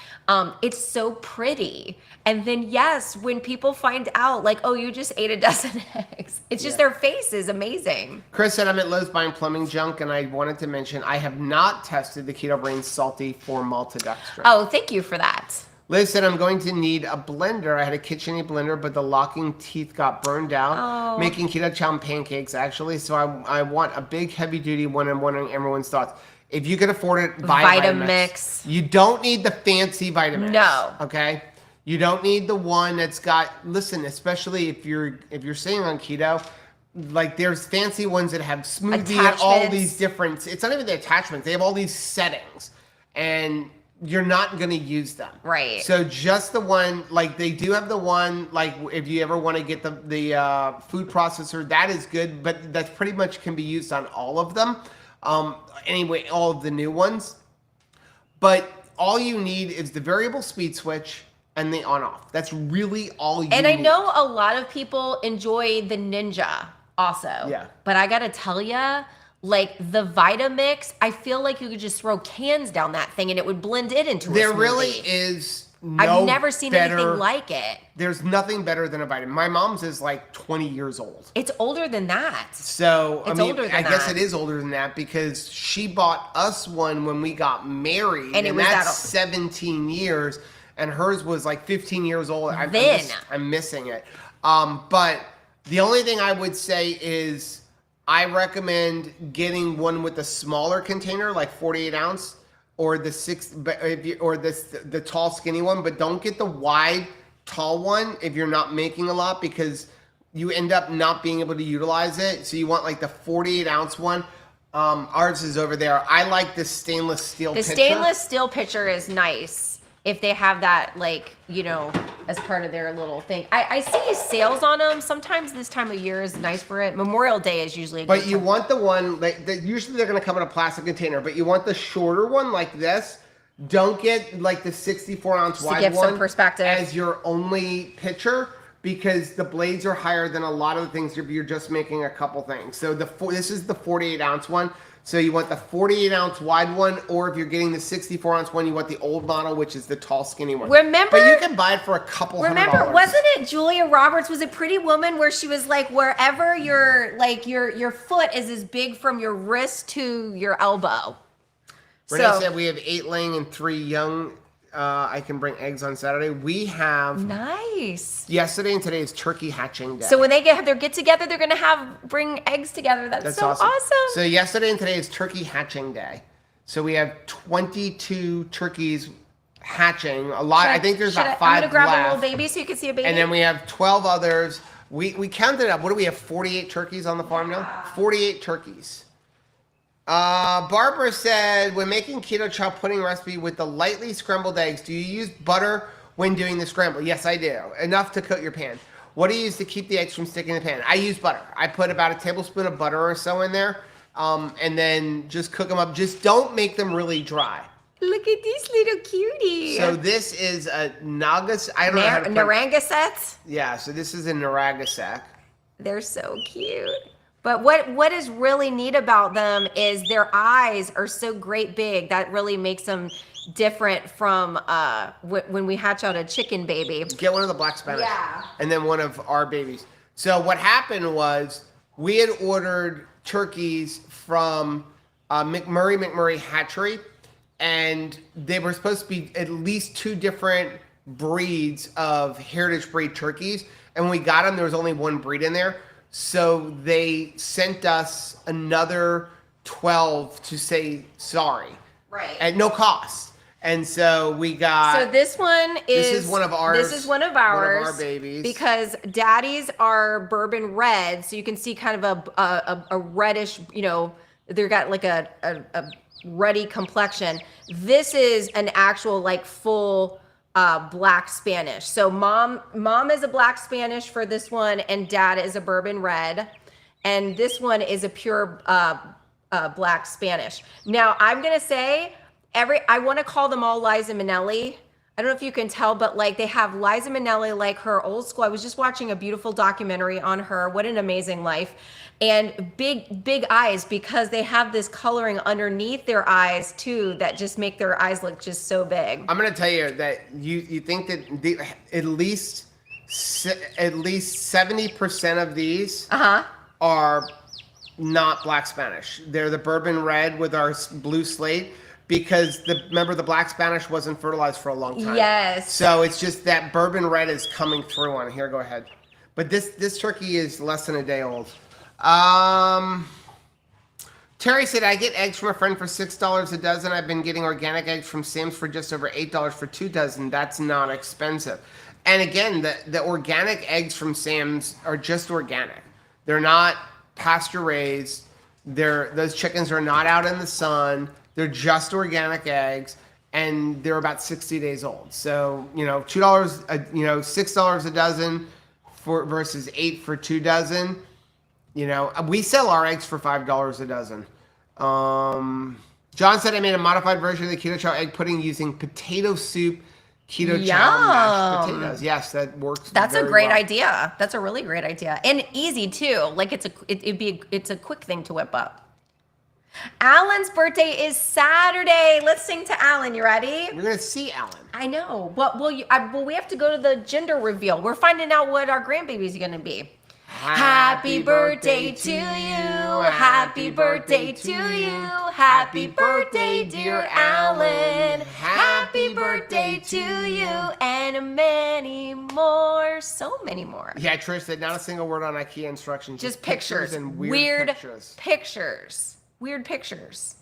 It's so pretty. And then yes, when people find out like, oh, you just ate a dozen eggs, it's just their face is amazing. Chris said, I'm at Lowe's buying plumbing junk, and I wanted to mention I have not tested the Keto Brain Salty for maltodextrin. Oh, thank you for that. Liz said, I'm going to need a blender. I had a KitchenAid blender, but the locking teeth got burned out. Making keto chow pancakes, actually. So I want a big, heavy-duty one. I'm wondering everyone's thoughts. If you can afford it, buy Vitamix. You don't need the fancy Vitamix. No. Okay? You don't need the one that's got, listen, especially if you're sitting on keto, like there's fancy ones that have smoothie and all these different, it's not even the attachments. They have all these settings. And you're not going to use them. Right. So just the one, like they do have the one, like if you ever want to get the food processor, that is good, but that's pretty much can be used on all of them. Anyway, all of the new ones. But all you need is the variable speed switch and the on-off. That's really all you need. And I know a lot of people enjoy the Ninja also. Yeah. But I got to tell you, like the Vitamix, I feel like you could just throw cans down that thing and it would blend it into a smoothie. There really is I've never seen anything like it. There's nothing better than a vitamin. My mom's is like 20 years old. It's older than that. So, I guess it is older than that because she bought us one when we got married. And that's 17 years. And hers was like 15 years old. I'm missing it. But the only thing I would say is I recommend getting one with a smaller container, like 48 ounce. Or the tall skinny one, but don't get the wide tall one if you're not making a lot because you end up not being able to utilize it. So you want like the 48 ounce one. Ours is over there. I like the stainless steel pitcher. The stainless steel pitcher is nice if they have that, like, as part of their little thing. I see sales on them. Sometimes this time of year is nice for it. Memorial Day is usually a good time. Want the one, usually they're going to come in a plastic container, but you want the shorter one like this. Don't get like the 64 ounce wide one. To give some perspective. As your only pitcher because the blades are higher than a lot of the things if you're just making a couple things. So this is the 48 ounce one. So you want the 48 ounce wide one, or if you're getting the 64 ounce one, you want the old model, which is the tall skinny one. But you can buy it for a couple $100. Wasn't it Julia Roberts? Was it Pretty Woman where she was like, wherever your foot is as big from your wrist to your elbow? Renee said we have 8 laying and 3 young. I can bring eggs on Saturday. We have nice. Yesterday and today is turkey hatching day. So when they have their get together, they're gonna bring eggs together. That's so awesome. So yesterday and today is turkey hatching day. So we have 22 turkeys hatching. A lot. I think there's about 5 left. I'm gonna grab a little baby so you can see a baby. And then we have 12 others. We counted up. What do we have? 48 turkeys on the farm now. 48 turkeys. Barbara said, when making keto chow pudding recipe with the lightly scrambled eggs, do you use butter when doing the scramble? Yes, I do. Enough to coat your pan. What do you use to keep the eggs from sticking in the pan? I use butter. I put about a tablespoon of butter or so in there, and then just cook them up. Just don't make them really dry. Look at these little cuties. So this is a Nagas. I don't know how to Narragansett? Yeah, so this is a Narragansett. They're so cute. But what is really neat about them is their eyes are so great big. That really makes them different from when we hatch out a chicken baby. Get one of the black Spanish. Yeah. And then one of our babies. So what happened was we had ordered turkeys from McMurray Hatchery, and they were supposed to be at least 2 different breeds of heritage breed turkeys. And when we got them, there was only 1 breed in there. So they sent us another 12 to say sorry. Right. At no cost. And so we got... So this one is... This is one of ours. This is one of ours. One of our babies. Because daddies are bourbon red. So you can see kind of a reddish, they've got like a ruddy complexion. This is an actual like full black Spanish. So mom is a black Spanish for this one, and dad is a bourbon red, and this one is a pure black Spanish. Now I'm gonna say I want to call them all Liza Minnelli. I don't know if you can tell, but like they have Liza Minnelli, like her old school. I was just watching a beautiful documentary on her. What an amazing life. And big eyes, because they have this coloring underneath their eyes too that just make their eyes look just so big. I'm gonna tell you that you think that at least 70% of these are not black Spanish. They're the bourbon red with our blue slate. Because remember the black Spanish wasn't fertilized for a long time. Yes. So it's just that bourbon red is coming through on here. Go ahead. But this turkey is less than a day old. Terry said, I get eggs from a friend for $6 a dozen. I've been getting organic eggs from Sam's for just over $8 for 2 dozen. That's not expensive. And again, the organic eggs from Sam's are just organic. They're not pasture raised. Those chickens are not out in the sun. They're just organic eggs, and they're about 60 days old. So, $2, $6 a dozen versus $8 for 2 dozen. We sell our eggs for $5 a dozen. John said I made a modified version of the keto chow egg pudding using potato soup, keto chow mashed potatoes. Yes, that works. That's a very great well. idea. That's a really great idea, and easy too. Like it's a quick thing to whip up. Alan's birthday is Saturday. Let's sing to Alan. You ready? You're gonna see Alan. I know. But we have to go to the gender reveal. We're finding out what our grandbaby's gonna be. Happy birthday to you. Happy birthday to you. Happy birthday, dear Alan. Happy birthday to you. And many more. So many more. Yeah, Trish said not a single word on IKEA instructions. Just pictures and weird pictures. Weird pictures.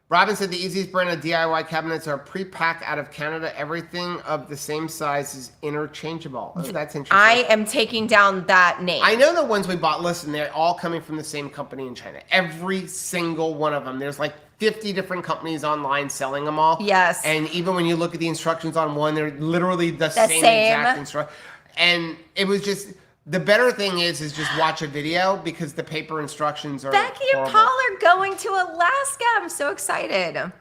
Robin said the easiest brand of DIY cabinets are pre-packed out of Canada. Everything of the same size is interchangeable. Oh, that's interesting. I am taking down that name. I know the ones we bought. Listen, they're all coming from the same company in China. Every single one of them. There's like 50 different companies online selling them all. Yes. And even when you look at the instructions on one, they're literally the same exact instruction. And it was just... The better thing is just watch a video because the paper instructions are Becky and horrible. Paul are going to Alaska. I'm so excited.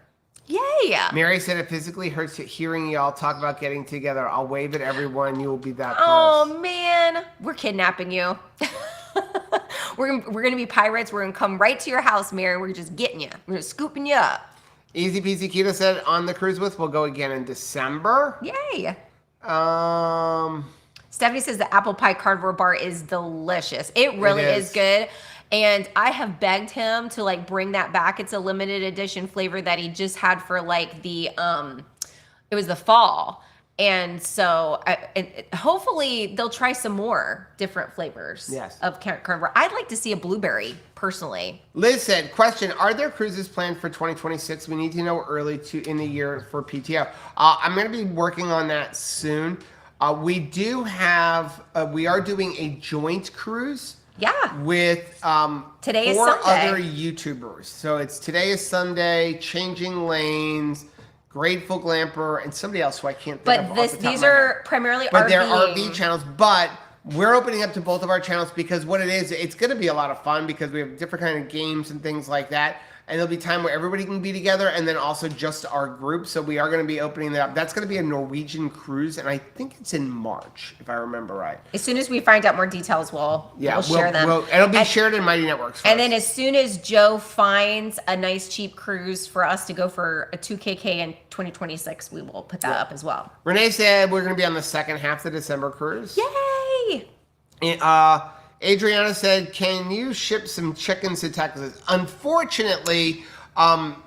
Yay. Mary said it physically hurts hearing y'all talk about getting together. I'll wave at everyone. You will be that Oh, close. man. We're kidnapping you. we're going to be pirates. We're going to come right to your house, Mary. We're just getting you. We're just scooping you up. Easy Peasy Keto said on the cruise with. We'll go again in December. Yay. Stephanie says the apple pie carnivore bar is delicious. It really is good. And I have begged him to like bring that back. It's a limited edition flavor that he just had for like the it was the fall. And so hopefully they'll try some more different flavors of carnivore. I'd like to see a blueberry personally. Liz said, question, are there cruises planned for 2026? We need to know early in the year for PTO. I'm going to be working on that soon. We are doing a joint cruise. Yeah. With Today is 4 Sunday. other YouTubers. So it's Today is Sunday, Changing Lanes, Grateful Glamper, and somebody else who I can't think of. But these are primarily RV. But they're RV channels. But we're opening up to both of our channels because what it is, it's going to be a lot of fun because we have different kind of games and things like that. And there'll be time where everybody can be together and then also just our group. So we are going to be opening that up. That's going to be a Norwegian cruise. And I think it's in March, if I remember right. As soon as we find out more details, we'll share them. It'll be shared in Mighty Networks. And then as soon as Joe finds a nice cheap cruise for us to go for a 2KK in 2026, we will put that up as well. Renee said we're going to be on the second half of the December cruise. Yay! Adriana said, can you ship some chickens to Texas? Unfortunately,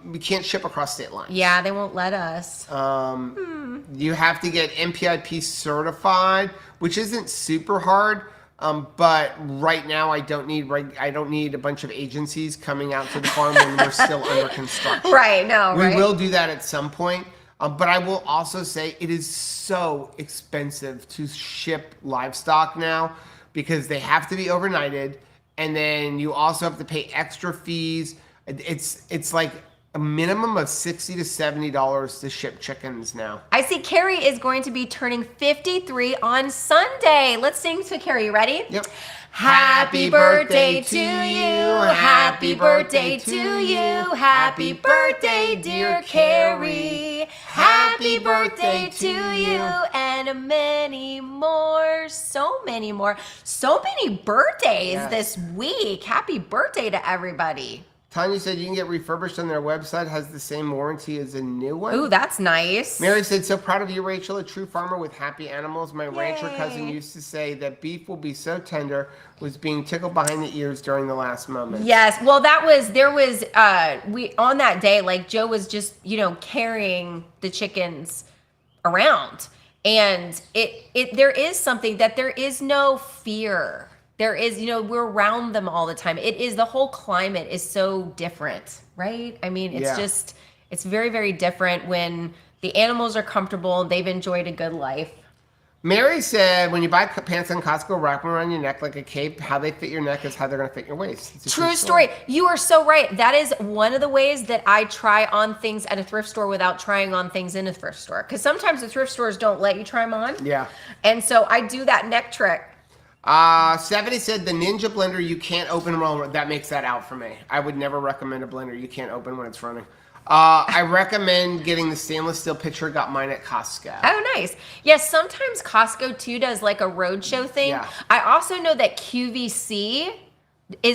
we can't ship across state lines. Yeah, they won't let us. You have to get NPIP certified, which isn't super hard. But right now, I don't need a bunch of agencies coming out to the farm when we're still under construction. Right, no, We will do that at some point. But I will also say it is so expensive to ship livestock now because they have to be overnighted, and then you also have to pay extra fees. It's like a minimum of $60 to $70 to ship chickens now. I see Carrie is going to be turning 53 on Sunday. Let's sing to Carrie. You ready? Yep. Happy birthday to you. Happy birthday to you. Happy birthday, dear Carrie. Happy birthday to you. And many more. So many more. So many birthdays this week. Happy birthday to everybody. Tanya said you can get refurbished on their website, has the same warranty as a new one. Ooh, that's nice. Mary said, so proud of you, Rachel, a true farmer with happy animals. My rancher cousin used to say that beef will be so tender, was being tickled behind the ears during the last moment. Yes, well, we on that day, like Joe was just, carrying the chickens around. And there is something that there is no fear. There is, we're around them all the time. The whole climate is so different, right? I mean, it's very, very different when the animals are comfortable and they've enjoyed a good life. Mary said, when you buy pants on Costco, wrap them around your neck like a cape. How they fit your neck is how they're going to fit your waist. It's a true story. You are so right. That is one of the ways that I try on things at a thrift store without trying on things in a thrift store. Because sometimes the thrift stores don't let you try them on. Yeah. And so I do that neck trick. 70 said the Ninja blender you can't open while that makes that out for me. I would never recommend a blender you can't open when it's running. I recommend getting the stainless steel pitcher. Got mine at Costco. Oh, nice. Yes, sometimes Costco too does like a roadshow thing. Yeah. I also know that QVC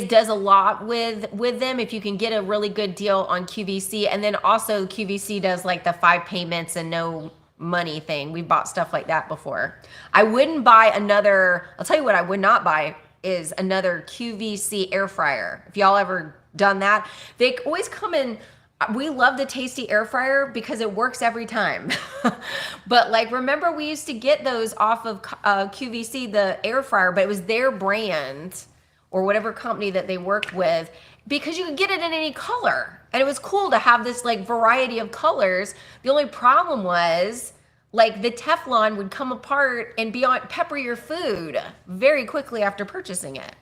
does a lot with them if you can get a really good deal on QVC, and then also QVC does like the 5 payments and no money thing. We bought stuff like that before. I wouldn't buy I'll tell you what I would not buy is another QVC air fryer. If y'all ever done that, they always come in. We love the Tasty air fryer because it works every time. But like, remember we used to get those off of QVC, the air fryer, but it was their brand or whatever company that they worked with, because you could get it in any color. And it was cool to have this like variety of colors. The only problem was like the Teflon would come apart and pepper your food very quickly after purchasing it.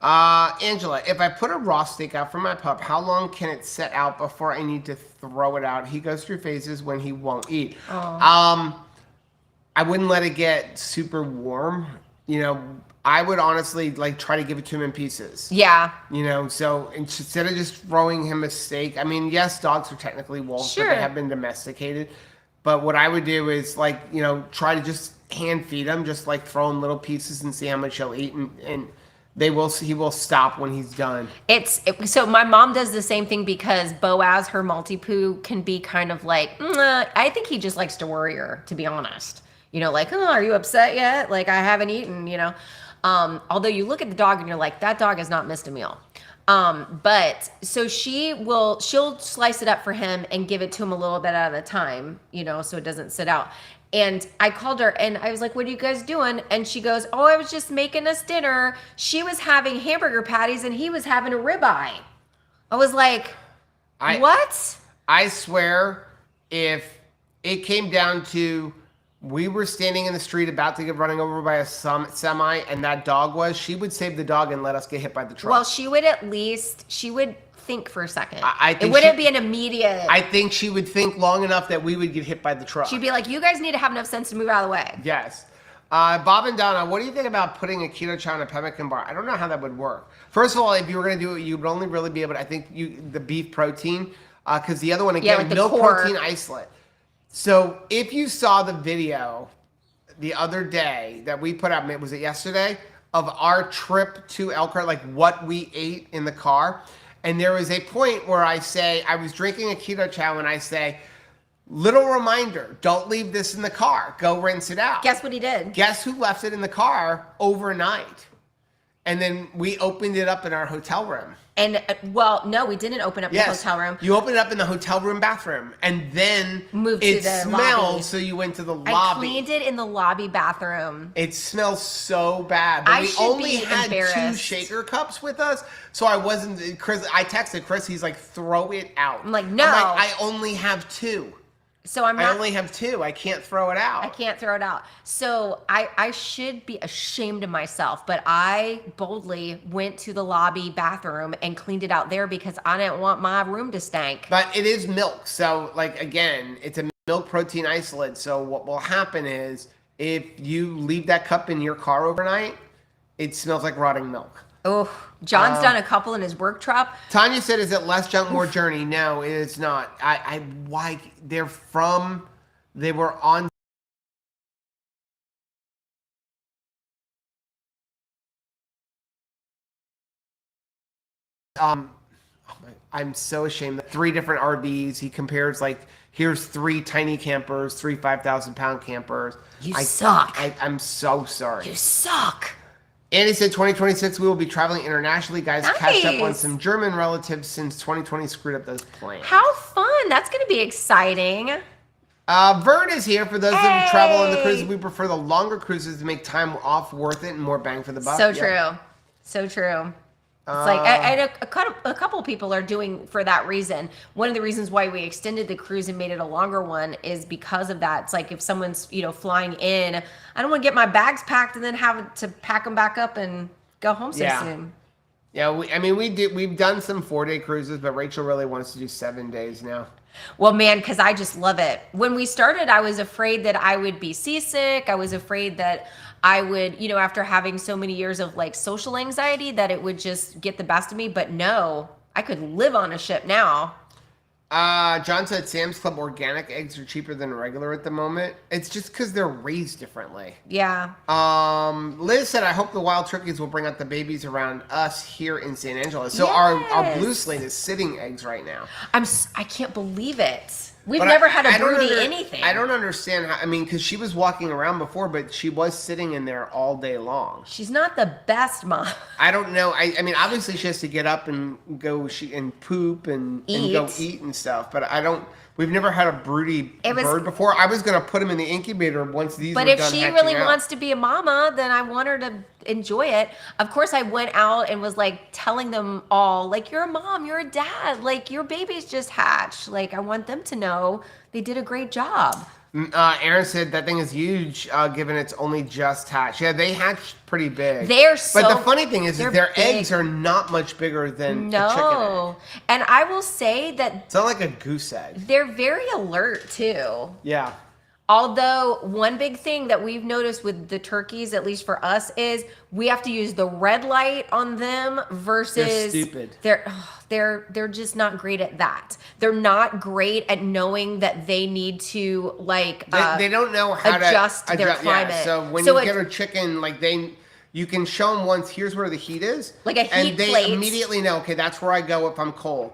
Angela, if I put a raw steak out for my pup, how long can it set out before I need to throw it out? He goes through phases when he won't eat. I wouldn't let it get super warm. I would honestly like try to give it to him in pieces. Yeah. So instead of just throwing him a steak, I mean, yes, dogs are technically wolves, but they have been domesticated. But what I would do is like, try to just hand feed him, just like throw him little pieces and see how much he'll eat, and he will stop when he's done. So my mom does the same thing because Boaz, her multi-poo, can be kind of like, I think he just likes to worry her, to be honest. Like, oh, are you upset yet? Like, I haven't eaten, Although you look at the dog and you're like, that dog has not missed a meal. But so she'll slice it up for him and give it to him a little bit at a time, so it doesn't sit out. And I called her and I was like, what are you guys doing? And she goes, oh, I was just making us dinner. She was having hamburger patties and he was having a ribeye. I was like, what? I swear, if it came down to we were standing in the street about to get running over by a semi and that dog she would save the dog and let us get hit by the truck. Well, she would think for a second. I think it wouldn't be an immediate. I think she would think long enough that we would get hit by the truck. She'd be like, you guys need to have enough sense to move out of the way. Yes. Bob and Donna, what do you think about putting a keto chow in a pemmican bar? I don't know how that would work. First of all, if you were going to do it, you would only really be able to, I think, the beef protein, because the other one, again, like milk protein isolate. So if you saw the video the other day that we put out, was it yesterday, of our trip to Elkhart, like what we ate in the car, and there was a point where I was drinking a keto chow and I say, little reminder, don't leave this in the car. Go rinse it out. Guess what he did? Guess who left it in the car overnight? And then we opened it up in our hotel room. And, no, we didn't open up the hotel room. You opened it up in the hotel room bathroom. And then moved to the lobby. So you went to the lobby. I cleaned it in the lobby bathroom. It smells so bad. But we only had 2 shaker cups with us. So I wasn't, I texted Chris, he's like, throw it out. I'm like, no. I only have 2. So I'm I not. only have 2. I can't throw it out. I can't throw it out. So I should be ashamed of myself, but I boldly went to the lobby bathroom and cleaned it out there because I didn't want my room to stink. But it is milk. So, like, again, it's a milk protein isolate. So what will happen is if you leave that cup in your car overnight, it smells like rotting milk. Oh, John's done a couple in his work truck. Tanya said, "Is it less junk, more journey?" No, it is not. Why they were on. I'm so ashamed. 3 different RVs. He compares like, here's 3 tiny campers, 3 5,000-pound campers. You suck. I'm so sorry. You suck. Andy said 2026 we will be traveling internationally. Guys, catch up on Nice. some German relatives since 2020 screwed up those plans. How fun. That's going to be exciting. Vern is here. For those that who travel on the Hey. cruises, we prefer the longer cruises to make time off worth it and more bang for the buck. So Yeah. true. So true. It's like, and a couple people are doing for that reason. One of the reasons why we extended the cruise and made it a longer one is because of that. It's like if someone's, flying in, I don't want to get my bags packed and then have to pack them back up and go home so Yeah. soon. Yeah, we've done some 4-day cruises, but Rachel really wants to do 7 days now. Well, man, because I just love it. When we started, I was afraid that I would be seasick. I was afraid that I would, after having so many years of like social anxiety, that it would just get the best of me. But no, I could live on a ship now. John said Sam's Club organic eggs are cheaper than regular at the moment. It's just because they're raised differently. Yeah. Liz said, I hope the wild turkeys will bring out the babies around us here in San Angelo. So our blue slate is sitting eggs right now. I can't believe it. We've But never had a I don't broody anything. I don't understand how, because she was walking around before, but she was sitting in there all day long. She's not the best mom. I don't know. I mean, obviously she has to get up and go and poop and go eat and stuff. But we've never had a broody bird before. I was going to put him in the incubator once these were done But if she hatching really out. wants to be a mama, then I want her to enjoy it. Of course, I went out and was like telling them all, like, you're a mom, you're a dad, like your baby's just hatched. Like, I want them to know they did a great job. Aaron said that thing is huge, given it's only just hatched. Yeah, they hatched pretty big. They're so. But the funny thing is they're their big. eggs are not much bigger than a chicken egg. No, and I will say that It's not like a goose egg. they're very alert too. Yeah. Although one big thing that we've noticed with the turkeys, at least for us, is we have to use the red light on them versus They're stupid. They're just not great at that. They're not great at knowing that they need to They don't know how adjust to their climate. Yeah, so when you get a chicken, you can show them once, here's where the heat is. Like a heat and they plate. immediately know, okay, that's where I go if I'm cold.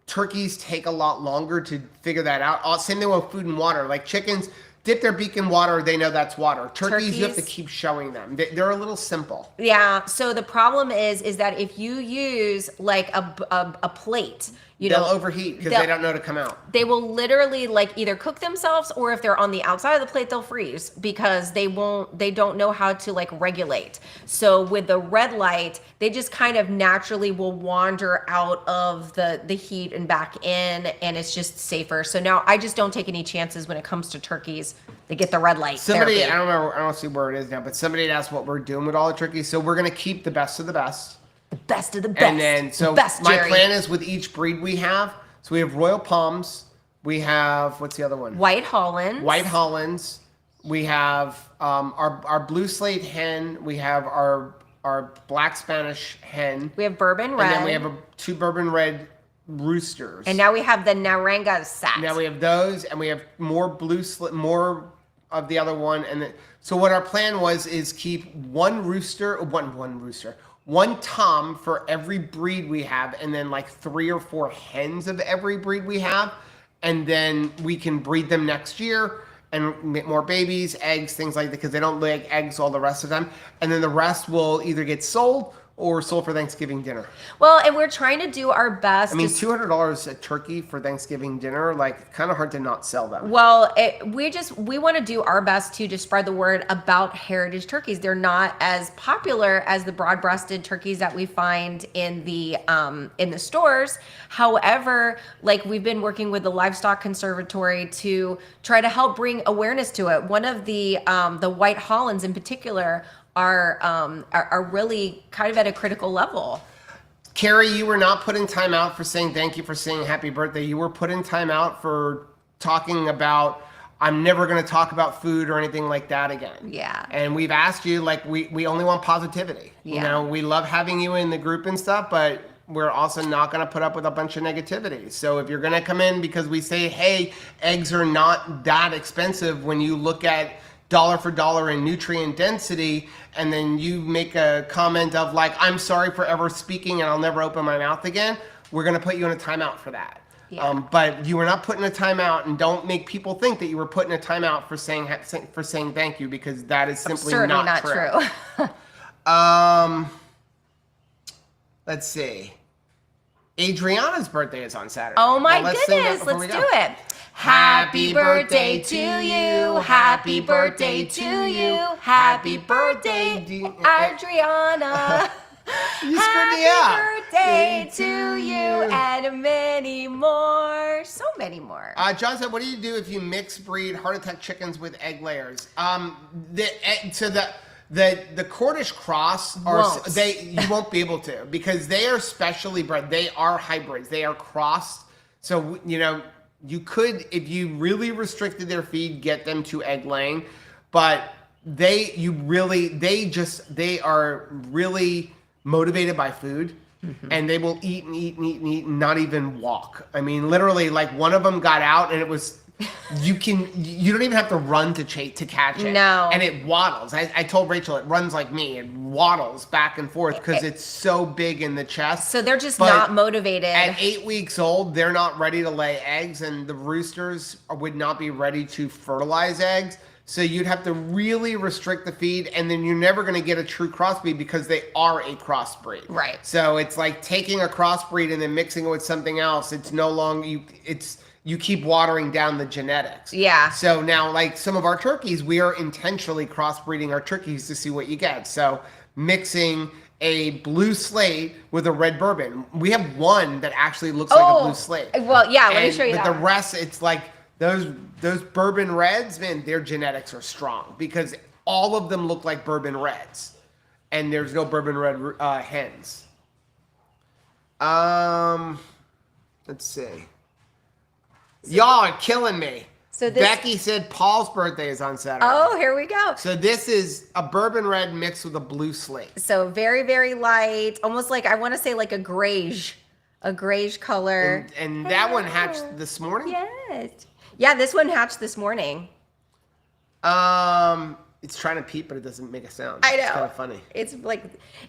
Turkeys take a lot longer to figure that out. Same thing with food and water. Like chickens dip their beak in water, they know that's water. Turkeys, you have to keep showing them. They're a little simple. Yeah. So the problem is that if you use like a plate, they'll overheat because they don't know to come out. They will literally either cook themselves, or if they're on the outside of the plate, they'll freeze because they don't know how to regulate. So with the red light, they just kind of naturally will wander out of the heat and back in, and it's just safer. So now I just don't take any chances when it comes to turkeys. They get the red light. Somebody, therapy. I don't see where it is now, but somebody had asked what we're doing with all the turkeys. So we're going to keep the best of the best. The best of the best. And then, so best, my Jerry. plan is with each breed we have. So we have Royal Palms. We have, what's the other one? White Hollands. White Hollands. We have our blue slate hen. We have our black Spanish hen. We have bourbon red. And then we have 2 bourbon red roosters. And now we have the Naranga set. Now we have those, and we have more more of the other one. And so what our plan is keep one tom for every breed we have, and then 3 or 4 hens of every breed we have, and then we can breed them next year and make more babies, eggs, things like that, because they don't lay eggs all the rest of them. And then the rest will either get sold or sold for Thanksgiving dinner? Well, and we're trying to do our best. I mean, $200 a turkey for Thanksgiving dinner, like, kind of hard to not sell them. Well, we want to do our best to spread the word about heritage turkeys. They're not as popular as the broad-breasted turkeys that we find in the stores. However, like, we've been working with the Livestock Conservatory to try to help bring awareness to it. One of the White Hollands in particular are really kind of at a critical level. Carrie, you were not put in time out for saying thank you for saying happy birthday. You were put in time out for talking about, I'm never going to talk about food or anything like that again. Yeah. And we've asked you, like, we only want positivity. Yeah. You know, we love having you in the group and stuff, but we're also not going to put up with a bunch of negativity. So if you're going to come in because we say, hey, eggs are not that expensive when you look at dollar for dollar in nutrient density, and then you make a comment of like, I'm sorry for ever speaking and I'll never open my mouth again, we're going to put you in a timeout for that. Yeah. But you were not put in a timeout, and don't make people think that you were put in a timeout for saying thank you, because that is simply Certainly not true. Let's see. Adriana's birthday is on Saturday. Oh my Well, let's sing that goodness, before we let's go. do it. Happy birthday to you. Happy birthday to you. Happy birthday, Adriana. You screwed me up. Happy birthday to you, and many more. So many more. John said, what do you do if you mix breed heart attack chickens with egg layers? The Cornish cross you won't be able to, because they are specially bred. They are hybrids. They are crossed. So, you know, you could, if you really restricted their feed, get them to egg laying, but they are really motivated by food, and they will eat and eat and eat and eat and not even walk. I mean, literally, like, one of them got out and it was, you don't even have to run to catch it. No. And it waddles. I told Rachel, it runs like me. It waddles back and forth because it's so big in the chest. So they're just But not motivated. At 8 weeks old, they're not ready to lay eggs, and the roosters would not be ready to fertilize eggs. So you'd have to really restrict the feed, and then you're never going to get a true crossbreed because they are a crossbreed. Right. So it's like taking a crossbreed and then mixing it with something else. It's no longer, you keep watering down the genetics. Yeah. So now, like some of our turkeys, we are intentionally crossbreeding our turkeys to see what you get. So mixing a blue slate with a red bourbon. We have one that actually looks like a blue slate. Well, yeah, let me show you that. But the rest, it's like those bourbon reds, man, their genetics are strong because all of them look like bourbon reds. And there's no bourbon red hens. Let's see. Y'all are killing me. So this, Becky said Paul's birthday is on Saturday. Oh, here we go. So this is a bourbon red mixed with a blue slate. So very, very light, almost like, I want to say like a grayish color. And that one hatched this morning? Yes. Yeah, this one hatched this morning. It's trying to peep, but it doesn't make a sound. I know. It's kind of funny.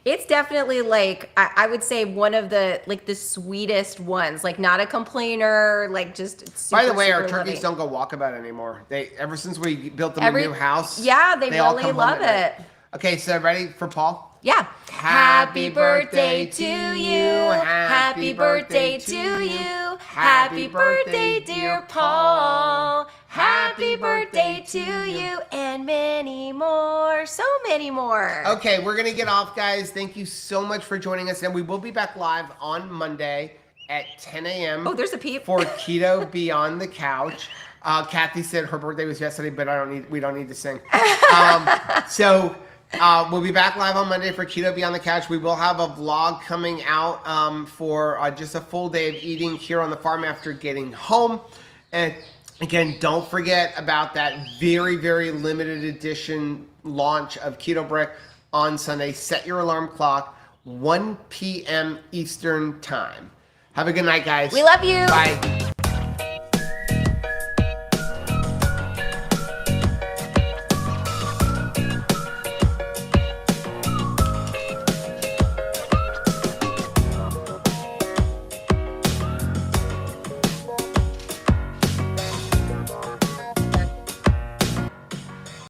It's definitely like, I would say one of the, like, the sweetest ones, like not a complainer, like just super, by the way, our super turkeys loving. don't go walkabout anymore. Ever since we built them a new house. Yeah, they all really come home love at it. night. Okay, so ready for Paul? Yeah. Happy birthday to you. Happy birthday to you. Happy birthday, dear Paul. Happy birthday to you, and many more. So many more. Okay, we're going to get off, guys. Thank you so much for joining us. And we will be back live on Monday at 10 a.m. Oh, there's a peep. For Keto Beyond the Couch. Kathy said her birthday was yesterday, but we don't need to sing. We'll be back live on Monday for Keto Beyond the Couch. We will have a vlog coming out for just a full day of eating here on the farm after getting home. And again, don't forget about that very, very limited edition launch of Keto Brick on Sunday. Set your alarm clock, 1 p.m. Eastern time. Have a good night, guys. We love you. Bye.